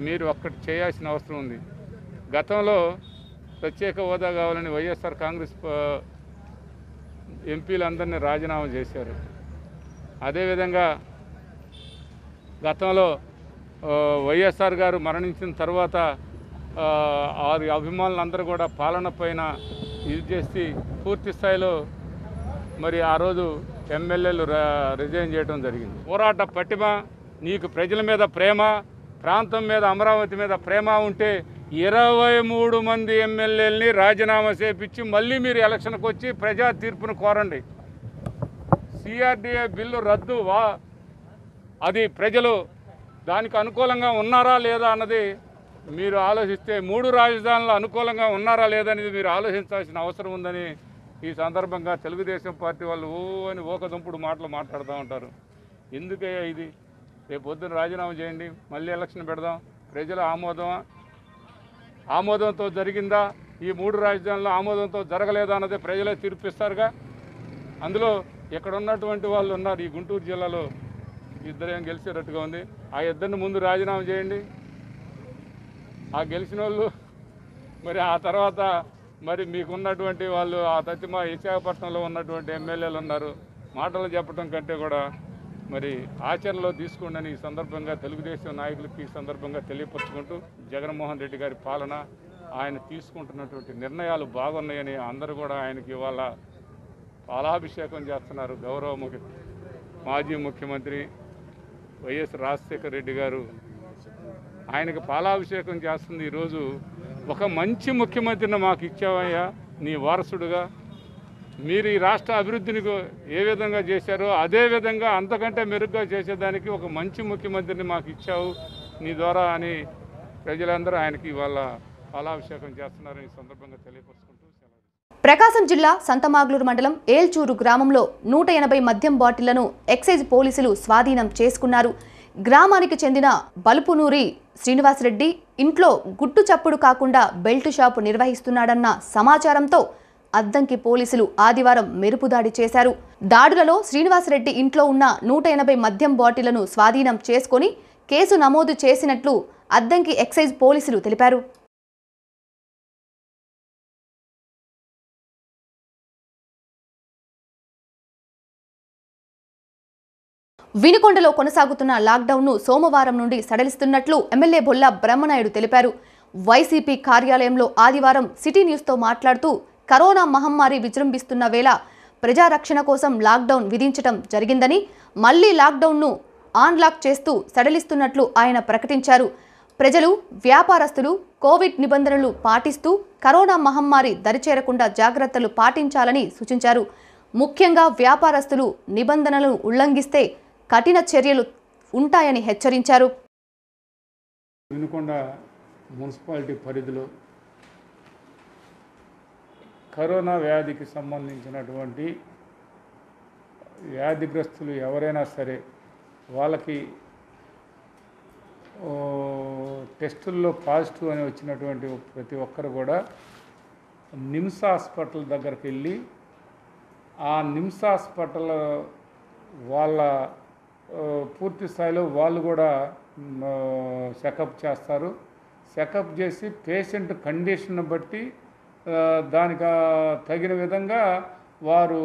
మీరు అక్కడి చేయాల్సిన అవసరం ఉంది. గతంలో ప్రత్యేక హోదా కావాలని వైఎస్ఆర్ కాంగ్రెస్ ఎంపీలందరినీ రాజీనామా చేశారు. అదేవిధంగా గతంలో వైఎస్ఆర్ గారు మరణించిన తర్వాత వారి అభిమానులందరూ కూడా పాలన పైన ఇది చేసి పూర్తి స్థాయిలో మరి ఆ రోజు ఎమ్మెల్యేలు రిజైన్ చేయడం జరిగింది. పోరాట పటిమ, నీకు ప్రజల మీద ప్రేమ, ప్రాంతం మీద అమరావతి మీద ప్రేమ ఉంటే 23 మంది ఎమ్మెల్యేలని రాజీనామా చేపించి మళ్ళీ మీరు ఎలక్షన్కి వచ్చి ప్రజా తీర్పును కోరండి. సిఆర్డిఏ బిల్లు రద్దు అది ప్రజలు దానికి అనుకూలంగా ఉన్నారా లేదా అన్నది మీరు ఆలోచిస్తే, 3 రాజధానులు అనుకూలంగా ఉన్నారా లేదనేది మీరు ఆలోచించాల్సిన అవసరం ఉందని ఈ సందర్భంగా తెలుగుదేశం పార్టీ వాళ్ళు అని ఓకదుంపుడు మాటలు మాట్లాడుతూ ఉంటారు. ఎందుకయ్యా ఇది? రేపు పొద్దున రాజీనామా చేయండి, మళ్ళీ ఎలక్షన్ పెడదాం. ప్రజల ఆమోదంతో జరిగిందా, ఈ 3 రాజధానులు ఆమోదంతో జరగలేదా అన్నదే ప్రజలే తీర్పిస్తారుగా. అందులో ఇక్కడ ఉన్నటువంటి వాళ్ళు ఉన్నారు, ఈ గుంటూరు జిల్లాలో 2 గెలిచేటట్టుగా ఉంది. ఆ 2 ముందు రాజీనామా చేయండి. ఆ గెలిచిన వాళ్ళు మరి ఆ తర్వాత మరి మీకున్నటువంటి వాళ్ళు ఆ తత్తిమ విశాఖపట్నంలో ఉన్నటువంటి ఎమ్మెల్యేలు ఉన్నారు. మాటలు చెప్పడం కంటే కూడా మరి ఆచరణలో తీసుకోండి ఈ సందర్భంగా తెలుగుదేశం నాయకులకి ఈ సందర్భంగా తెలియపరుచుకుంటూ, జగన్మోహన్ రెడ్డి గారి పాలన, ఆయన తీసుకుంటున్నటువంటి నిర్ణయాలు బాగున్నాయని అందరూ కూడా ఆయనకి ఇవాళ పాలాభిషేకం చేస్తున్నారు. గౌరవ మాజీ ముఖ్యమంత్రి వైఎస్ రాజశేఖర రెడ్డి గారు ఆయనకు పాలాభిషేకం చేస్తుంది. ఈరోజు ఒక మంచి ముఖ్యమంత్రిని మాకు ఇచ్చావయ్యా, నీ వారసుడుగా. మీరు ఈ రాష్ట్ర అభివృద్ధిని ఏ విధంగా చేశారో అదే విధంగా అంతకంటే మెరుగ్గా చేసేదానికి ఒక మంచి ముఖ్యమంత్రిని మాకు ఇచ్చావు నీ ద్వారా అని ప్రజలందరూ ఆయనకి ఇవాళ పాలాభిషేకం చేస్తున్నారని ఈ సందర్భంగా తెలియపరుచుకుంటూ ప్రకాశం జిల్లా సంతమాగ్లూరు మండలం ఏల్చూరు గ్రామంలో 180 మద్యం బాటిళ్లను ఎక్సైజ్ పోలీసులు స్వాధీనం చేసుకున్నారు. గ్రామానికి చెందిన బలుపునూరి శ్రీనివాసరెడ్డి ఇంట్లో గుట్టు చప్పుడు కాకుండా బెల్ట్ షాపు నిర్వహిస్తున్నాడన్న సమాచారంతో అద్దంకి పోలీసులు ఆదివారం మెరుపుదాడి చేశారు. దాడులలో శ్రీనివాసరెడ్డి ఇంట్లో ఉన్న 180 మద్యం బాటిళ్లను స్వాధీనం చేసుకుని కేసు నమోదు చేసినట్లు అద్దంకి ఎక్సైజ్ పోలీసులు తెలిపారు. వినుకొండలో కొనసాగుతున్న లాక్డౌన్ను సోమవారం నుండి సడలిస్తున్నట్లు ఎమ్మెల్యే బొల్లా బ్రహ్మనాయుడు తెలిపారు. వైసీపీ కార్యాలయంలో ఆదివారం సిటీ న్యూస్తో మాట్లాడుతూ కరోనా మహమ్మారి విజృంభిస్తున్న వేళ ప్రజారక్షణ కోసం లాక్డౌన్ విధించడం జరిగిందని, మళ్లీ లాక్డౌన్ను ఆన్లాక్ చేస్తూ సడలిస్తున్నట్లు ఆయన ప్రకటించారు. ప్రజలు, వ్యాపారస్తులు కోవిడ్ నిబంధనలు పాటిస్తూ కరోనా మహమ్మారి దరిచేరకుండా జాగ్రత్తలు పాటించాలని సూచించారు. ముఖ్యంగా వ్యాపారస్తులు నిబంధనలను ఉల్లంఘిస్తే కఠిన చర్యలు ఉంటాయని హెచ్చరించారు. వినుకొండ మున్సిపాలిటీ పరిధిలో కరోనా వ్యాధికి సంబంధించినటువంటి వ్యాధిగ్రస్తులు ఎవరైనా సరే వాళ్ళకి టెస్టుల్లో పాజిటివ్ అని వచ్చినటువంటి ప్రతి ఒక్కరు కూడా నిమ్స్ హాస్పిటల్ దగ్గరికి వెళ్ళి ఆ నిమ్స్ హాస్పిటల్ వాళ్ళ పూర్తి స్థాయిలో వాళ్ళు కూడా చెకప్ చేస్తారు. చెకప్ చేసి పేషెంట్ కండిషన్ బట్టి దానికి తగిన విధంగా వారు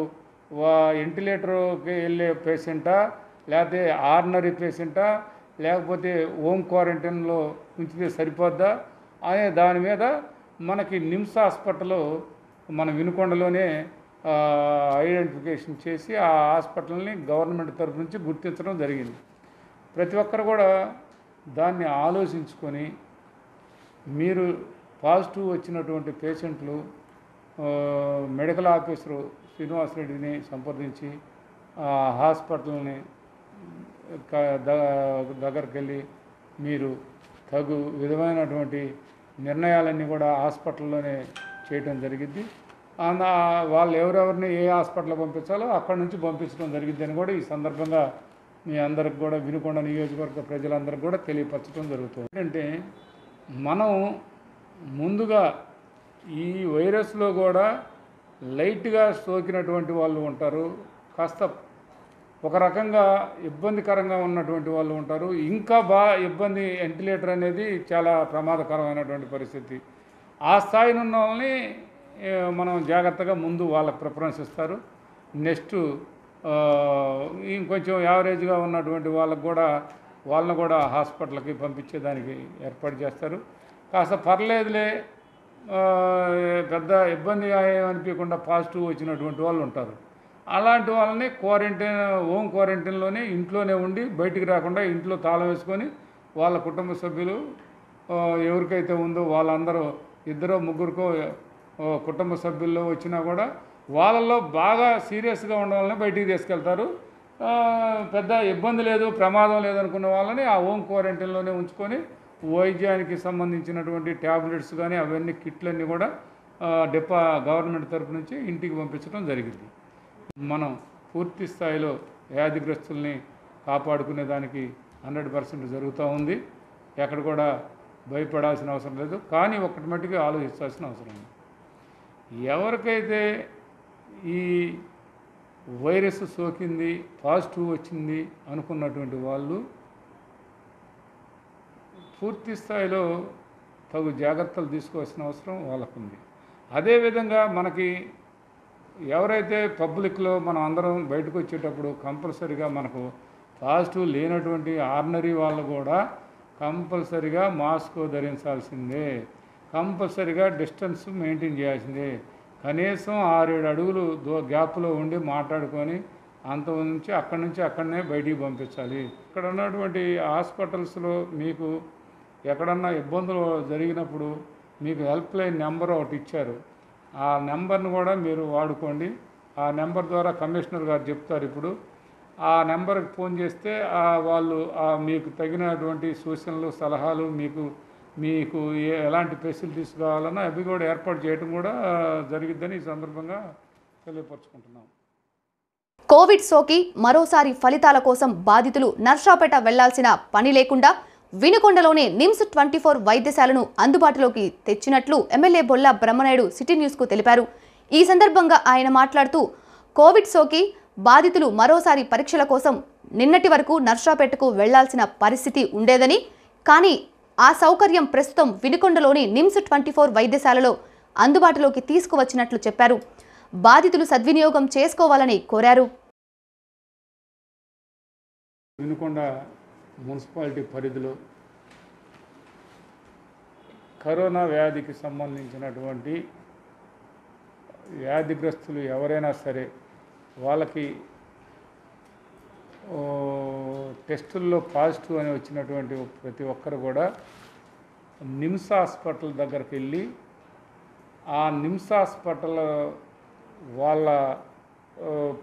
వెంటిలేటర్కి వెళ్ళే పేషెంటా, లేకపోతే ఆర్డినరీ పేషెంటా, లేకపోతే హోమ్ క్వారంటైన్లో ఉంచితే సరిపోద్దా అనే దాని మీద మనకి నిమ్స్ హాస్పిటల్ మన వినుకొండలోనే ఐడెంటిఫికేషన్ చేసి ఆ హాస్పిటల్ని గవర్నమెంట్ తరఫు నుంచి గుర్తించడం జరిగింది. ప్రతి ఒక్కరు కూడా దాన్ని ఆలోచించుకొని మీరు పాజిటివ్ వచ్చినటువంటి పేషెంట్లు మెడికల్ ఆఫీసరు శ్రీనివాసరెడ్డిని సంప్రదించి ఆ హాస్పిటల్ని దగ్గరికి వెళ్ళి మీరు తగు విధమైనటువంటి నిర్ణయాలన్నీ కూడా హాస్పిటల్లోనే చేయడం జరిగింది. వాళ్ళు ఎవరెవరిని ఏ హాస్పిటల్ పంపించాలో అక్కడి నుంచి పంపించడం జరిగింది అని కూడా ఈ సందర్భంగా మీ అందరికి కూడా వినుకొండ నియోజకవర్గ ప్రజలందరికీ కూడా తెలియపరచడం జరుగుతుంది. ఏంటంటే మనం ముందుగా ఈ వైరస్లో కూడా లైట్గా సోకినటువంటి వాళ్ళు ఉంటారు, కాస్త ఒక రకంగా ఇబ్బందికరంగా ఉన్నటువంటి వాళ్ళు ఉంటారు, ఇంకా ఇబ్బంది వెంటిలేటర్ అనేది చాలా ప్రమాదకరమైనటువంటి పరిస్థితి. ఆ స్థాయిలో ఉన్న వాళ్ళని మనం జాగ్రత్తగా ముందు వాళ్ళకి ప్రిఫరెన్స్ ఇస్తారు. నెక్స్ట్ ఇంకొంచెం యావరేజ్గా ఉన్నటువంటి వాళ్ళని కూడా హాస్పిటల్కి పంపించేదానికి ఏర్పాటు చేస్తారు. కాస్త పర్లేదులే పెద్ద ఇబ్బంది ఏమనిపించకుండా పాజిటివ్ వచ్చినటువంటి వాళ్ళు ఉంటారు. అలాంటి వాళ్ళని హోమ్ క్వారంటైన్లోనే ఇంట్లోనే ఉండి బయటికి రాకుండా ఇంట్లో తాళం వేసుకొని వాళ్ళ కుటుంబ సభ్యులు ఎవరికైతే ఉందో వాళ్ళందరూ ఇద్దరో ముగ్గురికో కుటుంబ సభ్యుల్లో వచ్చినా కూడా వాళ్ళల్లో బాగా సీరియస్గా ఉన్న వాళ్ళని బయటికి తీసుకెళ్తారు. పెద్ద ఇబ్బంది లేదు, ప్రమాదం లేదనుకున్న వాళ్ళని ఆ హోమ్ క్వారంటైన్లోనే ఉంచుకొని వైద్యానికి సంబంధించినటువంటి ట్యాబ్లెట్స్ కానీ అవన్నీ కిట్లన్నీ కూడా గవర్నమెంట్ తరఫు నుంచి ఇంటికి పంపించడం జరిగింది. మనం పూర్తి స్థాయిలో వ్యాధిగ్రస్తుల్ని కాపాడుకునే దానికి 100% జరుగుతూ ఉంది. ఎక్కడ కూడా భయపడాల్సిన అవసరం లేదు. కానీ ఒక్కటి మట్టుకు ఆలోచించాల్సిన అవసరం ఉంది. ఎవరికైతే ఈ వైరస్ సోకింది, పాజిటివ్ వచ్చింది అనుకున్నటువంటి వాళ్ళు పూర్తి స్థాయిలో తగు జాగ్రత్తలు తీసుకోవాల్సిన అవసరం వాళ్ళకుంది. అదేవిధంగా మనకి ఎవరైతే పబ్లిక్లో మనం అందరం బయటకు వచ్చేటప్పుడు కంపల్సరీగా మనకు పాజిటివ్ లేనటువంటి ఆర్డినరీ వాళ్ళు కూడా కంపల్సరీగా మాస్క్ ధరించాల్సిందే, కంపల్సరీగా డిస్టెన్స్ మెయింటైన్ చేయాల్సిందే. కనీసం 6-7 అడుగులు గ్యాప్లో ఉండి మాట్లాడుకొని అక్కడి నుంచి అక్కడనే బయటికి పంపించాలి. ఇక్కడ ఉన్నటువంటి హాస్పిటల్స్లో మీకు ఎక్కడన్నా ఇబ్బందులు జరిగినప్పుడు మీకు హెల్ప్ లైన్ నెంబర్ ఒకటి ఇచ్చారు. ఆ నెంబర్ను కూడా మీరు వాడుకోండి. ఆ నెంబర్ ద్వారా కమిషనర్ గారు చెప్తారు. ఇప్పుడు ఆ నెంబర్కి ఫోన్ చేస్తే వాళ్ళు మీకు తగినటువంటి సూచనలు, సలహాలు మీకు ఎలాంటి ఫెసిలిటీస్ కావాలన్నా అవి కూడా ఏర్పాటు చేయడం కూడా జరిగిద్దని ఈ సందర్భంగా తెలియపరచుకుంటున్నాం. కోవిడ్ సోకి మరోసారి ఫలితాల కోసం బాధితులు నర్సాపేట వెళ్లాల్సిన పని లేకుండా వినుకొండలోనే నిమ్స్ 24 వైద్యశాలను అందుబాటులోకి తెచ్చినట్లు ఎమ్మెల్యే బొల్లా బ్రహ్మనాయుడు సిటీ న్యూస్కు తెలిపారు. ఈ సందర్భంగా ఆయన మాట్లాడుతూ కోవిడ్ సోకి బాధితులు మరోసారి పరీక్షల కోసం నిన్నటి వరకు నర్సాపేటకు వెళ్లాల్సిన పరిస్థితి ఉండేదని, కానీ ఆ సౌకర్యం ప్రస్తుతం వినుకొండలోని నిమ్స్ 24 వైద్యశాలలో అందుబాటులోకి తీసుకువచ్చినట్లు చెప్పారు. బాధితులు సద్వినియోగం చేసుకోవాలని కోరారు. వినుకొండ మున్సిపాలిటీ పరిధిలో కరోనా వ్యాధికి సంబంధించినటువంటి వ్యాధిగ్రస్తులు ఎవరైనా సరే వాళ్ళకి టెస్టుల్లో పాజిటివ్ అని వచ్చినటువంటి ప్రతి ఒక్కరు కూడా నిమ్స్ హాస్పిటల్ దగ్గరికి వెళ్ళి ఆ నిమ్స్ హాస్పిటల్ వాళ్ళ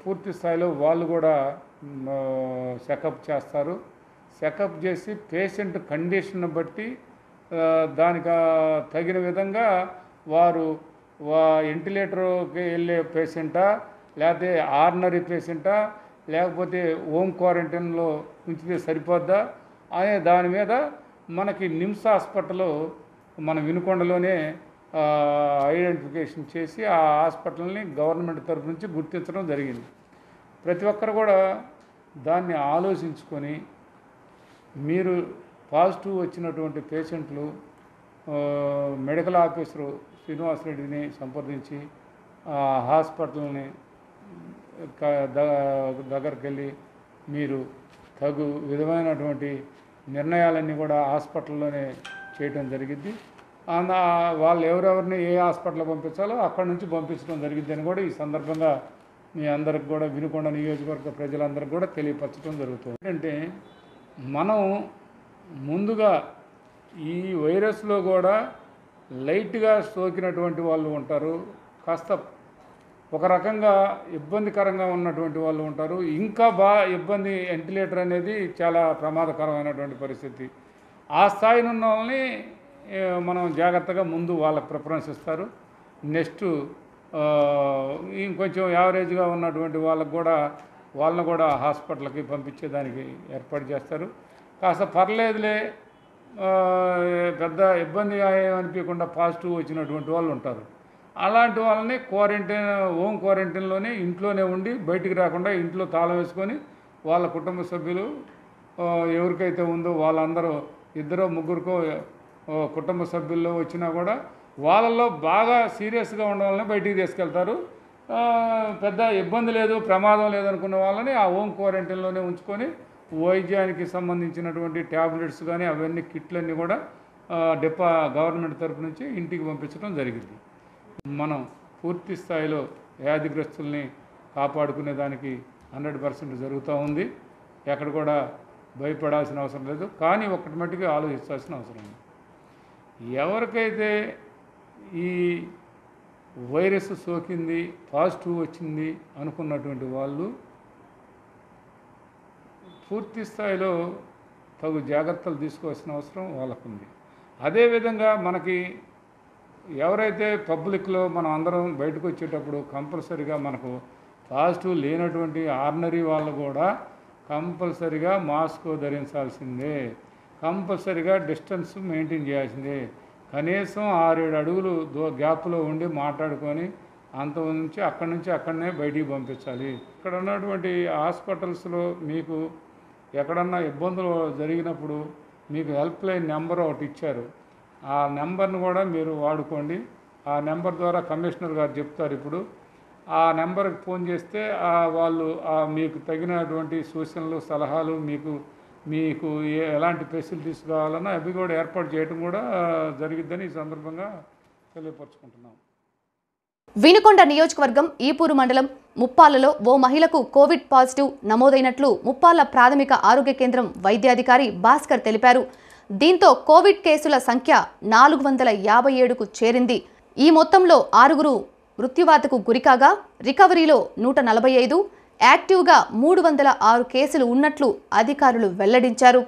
పూర్తి స్థాయిలో వాళ్ళు కూడా చెకప్ చేస్తారు. చెకప్ చేసి పేషెంట్ కండిషన్ బట్టి దానికి తగిన విధంగా వారు వెంటిలేటర్కి వెళ్ళే పేషెంటా, లేకపోతే ఆర్డినరీ పేషెంటా, లేకపోతే హోమ్ క్వారంటైన్లో ఉంచితే సరిపోద్దా అనే దాని మీద మనకి నిమ్స్ హాస్పిటల్ మన వినుకొండలోనే ఐడెంటిఫికేషన్ చేసి ఆ హాస్పిటల్ని గవర్నమెంట్ తరఫు నుంచి గుర్తించడం జరిగింది. ప్రతి ఒక్కరు కూడా దాన్ని ఆలోచించుకొని మీరు పాజిటివ్ వచ్చినటువంటి పేషెంట్లు మెడికల్ ఆఫీసరు శ్రీనివాసరెడ్డిని సంప్రదించి ఆ హాస్పిటల్ని దగ్గరికి వెళ్ళి మీరు తగు విధమైనటువంటి నిర్ణయాలన్నీ కూడా హాస్పిటల్లోనే చేయడం జరిగింది. వాళ్ళు ఎవరెవరిని ఏ హాస్పిటల్ పంపించాలో అక్కడి నుంచి పంపించడం జరిగింది అని కూడా ఈ సందర్భంగా మీ అందరికి కూడా వినుకొండ నియోజకవర్గ ప్రజలందరికీ కూడా తెలియపరచడం జరుగుతుంది. ఏంటంటే మనం ముందుగా ఈ వైరస్లో కూడా లైట్గా సోకినటువంటి వాళ్ళు ఉంటారు, కాస్త ఒక రకంగా ఇబ్బందికరంగా ఉన్నటువంటి వాళ్ళు ఉంటారు, ఇంకా ఇబ్బంది వెంటిలేటర్ అనేది చాలా ప్రమాదకరమైనటువంటి పరిస్థితి. ఆ స్థాయిలో ఉన్న వాళ్ళని మనం జాగ్రత్తగా ముందు వాళ్ళకి ప్రిఫరెన్స్ ఇస్తారు. నెక్స్ట్ ఇంకొంచెం యావరేజ్గా ఉన్నటువంటి వాళ్ళని కూడా హాస్పిటల్కి పంపించేదానికి ఏర్పాటు చేస్తారు. కాస్త పర్లేదులే పెద్ద ఇబ్బంది ఏమనిపించకుండా పాజిటివ్ వచ్చినటువంటి వాళ్ళు ఉంటారు. అలాంటి వాళ్ళని హోమ్ క్వారంటైన్లోనే ఇంట్లోనే ఉండి బయటికి రాకుండా ఇంట్లో తాళం వేసుకొని వాళ్ళ కుటుంబ సభ్యులు ఎవరికైతే ఉందో వాళ్ళందరూ ఇద్దరో ముగ్గురికో కుటుంబ సభ్యుల్లో వచ్చినా కూడా వాళ్ళల్లో బాగా సీరియస్గా ఉన్న వాళ్ళని బయటికి తీసుకెళ్తారు. పెద్ద ఇబ్బంది లేదు, ప్రమాదం లేదనుకున్న వాళ్ళని ఆ హోమ్ క్వారంటైన్లోనే ఉంచుకొని వైద్యానికి సంబంధించినటువంటి ట్యాబ్లెట్స్ కానీ అవన్నీ కిట్లన్నీ కూడా గవర్నమెంట్ తరఫు నుంచి ఇంటికి పంపించడం జరిగింది. మనం పూర్తి స్థాయిలో వ్యాధిగ్రస్తుల్ని కాపాడుకునే దానికి 100% జరుగుతూ ఉంది. ఎక్కడ కూడా భయపడాల్సిన అవసరం లేదు. కానీ ఒక్కటి మట్టుకు ఆలోచించాల్సిన అవసరం ఉంది. ఎవరికైతే ఈ వైరస్ సోకింది, పాజిటివ్ వచ్చింది అనుకున్నటువంటి వాళ్ళు పూర్తి స్థాయిలో తగు జాగ్రత్తలు తీసుకోవాల్సిన అవసరం వాళ్ళకుంది. అదేవిధంగా మనకి ఎవరైతే పబ్లిక్లో మనం అందరం బయటకు వచ్చేటప్పుడు కంపల్సరిగా మనకు పాజిటివ్ లేనటువంటి ఆర్డినరీ వాళ్ళు కూడా కంపల్సరిగా మాస్క్ ధరించాల్సిందే, కంపల్సరిగా డిస్టెన్స్ మెయింటైన్ చేయాల్సిందే. కనీసం 6-7 అడుగులు గ్యాప్లో ఉండి మాట్లాడుకొని అక్కడి నుంచి అక్కడనే బయటికి పంపించాలి. ఇక్కడ ఉన్నటువంటి హాస్పిటల్స్లో మీకు ఎక్కడన్నా ఇబ్బందులు జరిగినప్పుడు మీకు హెల్ప్ లైన్ నెంబర్ ఒకటి ఇచ్చారు. ఆ నెంబర్ను కూడా మీరు వాడుకోండి. ఆ నెంబర్ ద్వారా కమిషనర్ గారు చెప్తారు. ఇప్పుడు ఆ నెంబర్కి ఫోన్ చేస్తే వాళ్ళు మీకు తగినటువంటి సూచనలు, సలహాలు మీకు ఎలాంటి ఫెసిలిటీస్ కావాలన్నా అవి కూడా ఏర్పాటు చేయడం కూడా జరిగిద్దని ఈ సందర్భంగా తెలియపరచుకుంటున్నాం. వినుకొండ నియోజకవర్గం ఈపూరు మండలం ముప్పాలలో ఓ మహిళకు కోవిడ్ పాజిటివ్ నమోదైనట్లు ముప్పాల ప్రాథమిక ఆరోగ్య కేంద్రం వైద్యాధికారి భాస్కర్ తెలిపారు. దీంతో కోవిడ్ కేసుల సంఖ్య 457కు చేరింది. ఈ మొత్తంలో 6 మృత్యువాతకు గురికాగా రికవరీలో 145, యాక్టివ్గా 306 కేసులు ఉన్నట్లు అధికారులు వెల్లడించారు.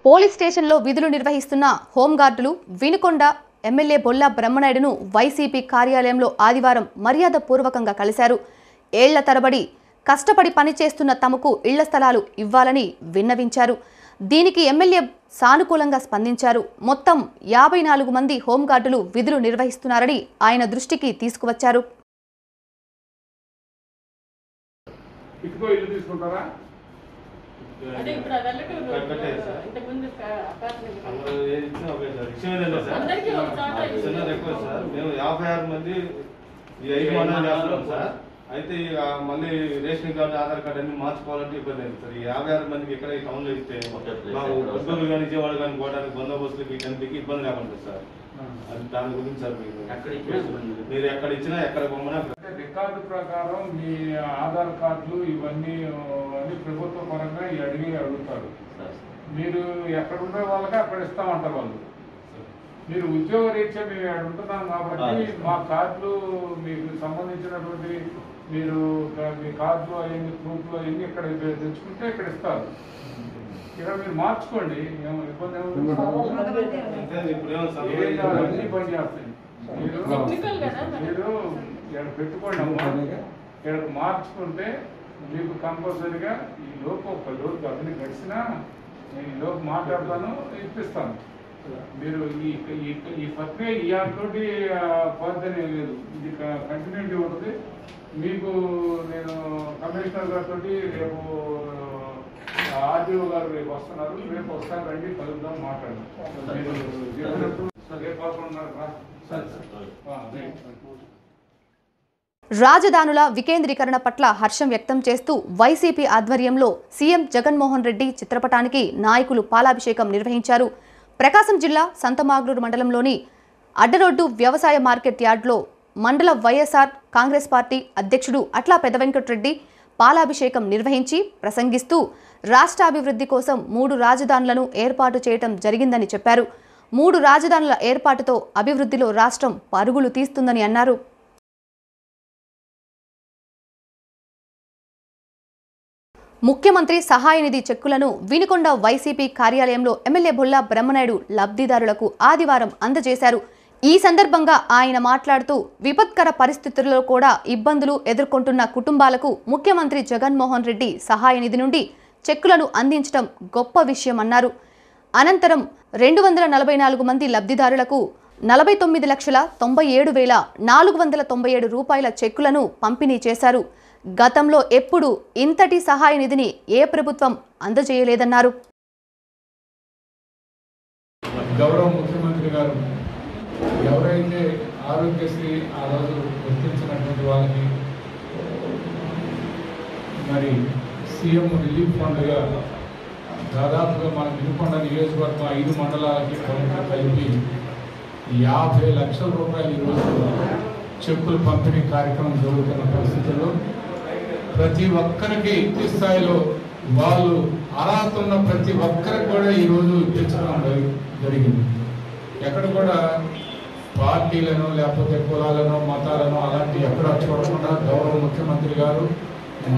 పోలీస్ స్టేషన్లో విధులు నిర్వహిస్తున్న హోంగార్డులు వినుకొండ ఎమ్మెల్యే బొల్లా బ్రహ్మనాయుడును వైసీపీ కార్యాలయంలో ఆదివారం మర్యాదపూర్వకంగా కలిశారు. ఏళ్ల తరబడి కష్టపడి పనిచేస్తున్న తమకు ఇళ్ల స్థలాలు ఇవ్వాలని విన్నవించారు. దీనికి ఎమ్మెల్యే సానుకూలంగా స్పందించారు. మొత్తం 54 మంది హోంగార్డులు విధులు నిర్వహిస్తున్నారని ఆయన దృష్టికి తీసుకువచ్చారు. అయితే మళ్ళీ రేషన్ కార్డు ఆధార్ కార్డు అన్ని మార్చుకోవాలంటే ఇబ్బంది అయింది సార్. ఈ 56 మందికి ఎక్కడ ఈ టౌన్లో ఇస్తే మాకు ఉద్యోగులు కానీ విజయవాడ కానీ పోవడానికి బందోబస్తులకి వీటన్నిటికి ఇబ్బంది లేకుండా సార్. అది దాని గురించి సార్ మీరు ఎక్కడ ఇచ్చినా ఎక్కడ పొమ్మన్నా రికార్డు ప్రకారం మీ ఆధార్ కార్డులు ఇవన్నీ ప్రభుత్వ పరంగా అడుగుతారు. మీరు ఎక్కడ ఉండే వాళ్ళకి అక్కడ ఇస్తామంటారు వాళ్ళు. మీరు ఉద్యోగ రీత్యా మేము ఇక్కడ ఉంటున్నాం కాబట్టి మా కార్డులు మీకు సంబంధించినటువంటి మీరు మీ కార్డులు అవన్నీ ప్రూఫ్లు అవన్నీ ఇక్కడ తెచ్చుకుంటే ఇక్కడ ఇస్తారు. ఇక్కడ మీరు మార్చుకోండి, ఇబ్బంది అన్ని పని చేస్తాయి. మీరు ఇక్కడ పెట్టుకోండి అమ్మా. ఇక్కడ మార్చుకుంటే మీకు కంపల్సరీగా ఈ లోపు ఒక లోపు అన్ని గడిచినా నేను ఈ లోపు మాట్లాడతాను, ఇప్పిస్తాను. మీరు ఈ ప్రక్రియ ఇయాతోటి పద్ధతి లేదు, ఇది కంటిన్యూటీ ఉంటుంది. మీకు నేను కమిషనర్ గారితో రేపు ఆర్డీఓ గారు రేపు వస్తున్నారు, రేపు వస్తారు, రండి కలుద్దాం, మాట్లాడదాం. మీరు చెప్పినప్పుడు రాజధానుల వికేంద్రీకరణ పట్ల హర్షం వ్యక్తం చేస్తూ వైసీపీ ఆధ్వర్యంలో సీఎం జగన్మోహన్ రెడ్డి చిత్రపటానికి నాయకులు పాలాభిషేకం నిర్వహించారు. ప్రకాశం జిల్లా సంతమాగ్లూరు మండలంలోని అడ్డరోడ్డు వ్యవసాయ మార్కెట్ యార్డ్లో మండల వైఎస్ఆర్ కాంగ్రెస్ పార్టీ అధ్యక్షుడు అట్లా పెదవెంకటరెడ్డి పాలాభిషేకం నిర్వహించి ప్రసంగిస్తూ రాష్ట్రాభివృద్ధి కోసం 3 రాజధానులను ఏర్పాటు చేయడం జరిగిందని చెప్పారు. 3 రాజధానుల ఏర్పాటుతో అభివృద్ధిలో రాష్ట్రం పరుగులు తీస్తుందని అన్నారు. ముఖ్యమంత్రి సహాయ నిధి చెక్కులను వినుకొండ వైసీపీ కార్యాలయంలో ఎమ్మెల్యే బొల్లా బ్రహ్మనాయుడు లబ్ధిదారులకు ఆదివారం అందజేశారు. ఈ సందర్భంగా ఆయన మాట్లాడుతూ విపత్కర పరిస్థితుల్లో కూడా ఇబ్బందులు ఎదుర్కొంటున్న కుటుంబాలకు ముఖ్యమంత్రి జగన్మోహన్ రెడ్డి సహాయ నిధి నుండి చెక్కులను అందించడం గొప్ప విషయమన్నారు. అనంతరం 244 మంది లబ్ధిదారులకు 49,97,497 రూపాయల చెక్కులను పంపిణీ చేశారు. గతంలో ఎప్పుడు ఇంతటి సహాయ నిధిని ఏ ప్రభుత్వం అందజేయలేదన్నారు. గౌరవ ముఖ్యమంత్రి గారు ఎవరైతే ఆరోగ్యశ్రీ ఆ రోజు గుర్తించినటువంటి వాళ్ళకి మరి సీఎం రిలీఫ్ ఫండ్గా దాదాపుగా మన వినుకొండ నియోజకవర్గం 5 మండలాలకి కలిపి 50 లక్షల రూపాయలు ఈరోజు చెక్కులు పంపిణీ కార్యక్రమం జరుగుతున్న పరిస్థితుల్లో ప్రతి ఒక్కరికి ఇంటి స్థాయిలో వాళ్ళు అర్హత ఉన్న ప్రతి ఒక్కరికి కూడా ఈరోజు ఇప్పించడం జరిగింది. ఎక్కడ కూడా పార్టీలను లేకపోతే కులాలను మతాలను అలాంటి ఎక్కడ చూడకుండా గౌరవ ముఖ్యమంత్రి గారు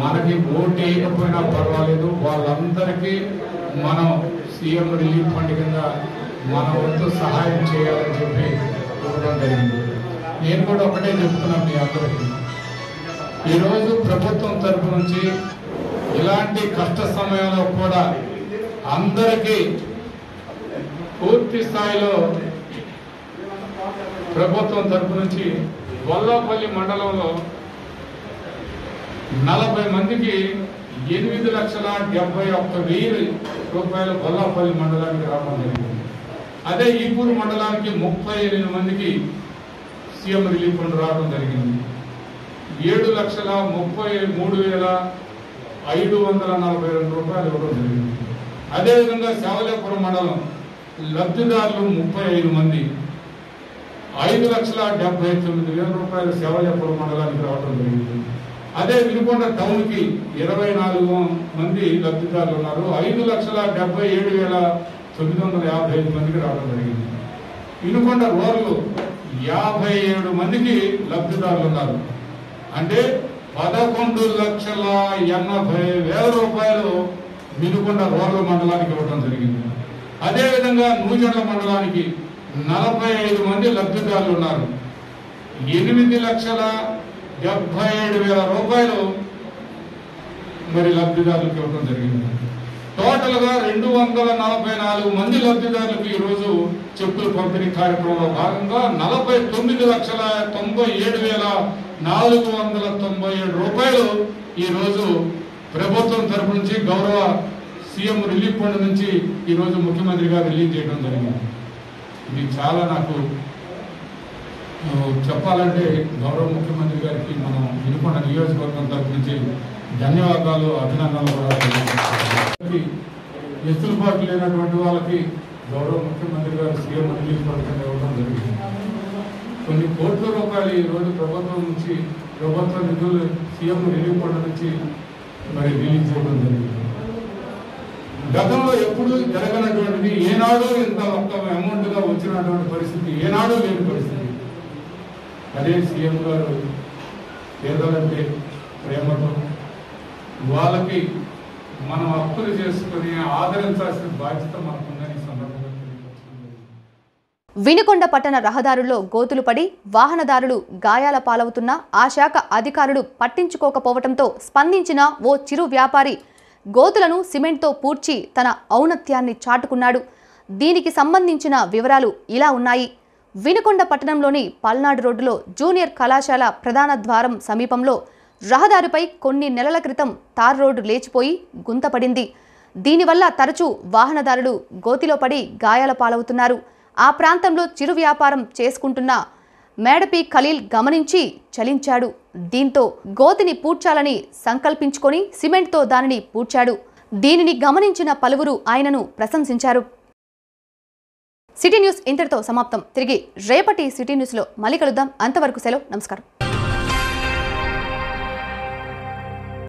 మనకి ఓటు వేయకపోయినా పర్వాలేదు, వాళ్ళందరికీ మనం సీఎం రిలీఫ్ ఫండ్ కింద మన వంతు సహాయం చేయాలని చెప్పి ఇవ్వడం జరిగింది. నేను కూడా ఒకటే చెప్తున్నాను మీ అందరికీ, ఈరోజు ప్రభుత్వం తరఫు నుంచి ఇలాంటి కష్ట సమయంలో కూడా అందరికీ పూర్తి స్థాయిలో ప్రభుత్వం తరఫు నుంచి గొల్లపల్లి మండలంలో 40 మందికి 8,71,000 రూపాయలు గొల్లపల్లి మండలానికి రావడం జరిగింది. అదే ఈపూరు మండలానికి 38 మందికి సీఎం రిలీఫ్ ఫండ్ రావడం జరిగింది. 7,33,542 రూపాయలు ఇవ్వడం జరిగింది. అదేవిధంగా శవలేపురం మండలం లబ్ధిదారులు 35 మంది 5,79,000 రూపాయలు శవలేపురం మండలానికి రావడం జరిగింది. అదే వినుకొండ టౌన్కి 24 మంది లబ్ధిదారులు ఉన్నారు. 5,77,955 మందికి రావడం జరిగింది. వినుకొండ రూరల్ 57 మందికి లబ్ధిదారులు ఉన్నారు. అంటే 11,80,000 రూపాయలు వినుకొండ రూరల్ మండలానికి ఇవ్వడం జరిగింది. అదేవిధంగా నూజెండ్ల మండలానికి 45 మంది లబ్ధిదారులు ఉన్నారు. 8,77,000 రూపాయలు మరి లబ్ధిదారులకు ఇవ్వడం జరిగింది. టోటల్గా 244 మంది లబ్ధిదారులకు ఈరోజు చెక్కులు పంపిణీ కార్యక్రమంలో భాగంగా 49,97,497 రూపాయలు ఈరోజు ప్రభుత్వం తరపు నుంచి గౌరవ సీఎం రిలీఫ్ ఫండ్ నుంచి ఈరోజు ముఖ్యమంత్రి గారు రిలీజ్ చేయడం జరిగింది. ఇది చాలా నాకు చెప్పాలంటే గౌరవ ముఖ్యమంత్రి గారికి మనం వినుకొండ నియోజకవర్గం తరపు నుంచి ధన్యవాదాలు, అభినందనలు కూడా వెసులుబాటు లేనటువంటి వాళ్ళకి గౌరవ ముఖ్యమంత్రి గారు సీఎం రిలీఫ్ పథకం ఇవ్వడం జరిగింది. కొన్ని కోట్ల రూపాయలు ఈరోజు ప్రభుత్వం నుంచి ప్రభుత్వ నిధులు సీఎం రిలీఫ్ ఫండ్ నుంచి మరి రిలీజ్ చేయడం జరిగింది. గతంలో ఎప్పుడు జరగనటువంటిది, ఏనాడు ఇంత ఒక్క అమౌంట్గా వచ్చినటువంటి పరిస్థితి ఏనాడు లేని పరిస్థితి. అదే సీఎం గారు పేదలంటే ప్రేమతో వాళ్ళకి మనం అప్పులు చేసుకుని ఆదరించాల్సిన బాధ్యత మనకుందని సందర్భంగా వినుకొండ పట్టణ రహదారుల్లో గోతులు పడి వాహనదారులు గాయాల పాలవుతున్నా ఆ శాఖ అధికారులు పట్టించుకోకపోవడంతో స్పందించిన ఓ చిరు వ్యాపారి గోతులను సిమెంట్తో పూడ్చి తన ఔన్నత్యాన్ని చాటుకున్నాడు. దీనికి సంబంధించిన వివరాలు ఇలా ఉన్నాయి. వినుకొండ పట్టణంలోని పల్నాడు రోడ్డులో జూనియర్ కళాశాల ప్రధాన ద్వారం సమీపంలో రహదారిపై కొన్ని నెలల క్రితం తార్ రోడ్డు లేచిపోయి గుంతపడింది. దీనివల్ల తరచూ వాహనదారులు గోతిలో పడి గాయాల పాలవుతున్నారు. ఆ ప్రాంతంలో చిరు వ్యాపారం చేసుకుంటున్న మేడపి ఖలీల్ గమనించి చలించాడు. దీంతో గోతిని పూడ్చాలని సంకల్పించుకొని సిమెంట్తో దానిని పూడ్చాడు. దీనిని గమనించిన పలువురు ఆయనను ప్రశంసించారు. సిటీ న్యూస్ ఇంతటితో సమాప్తం. తిరిగి రేపటి సిటీ న్యూస్లో మళ్ళీ కలుద్దాం. అంతవరకు సెలవు. నమస్కారం.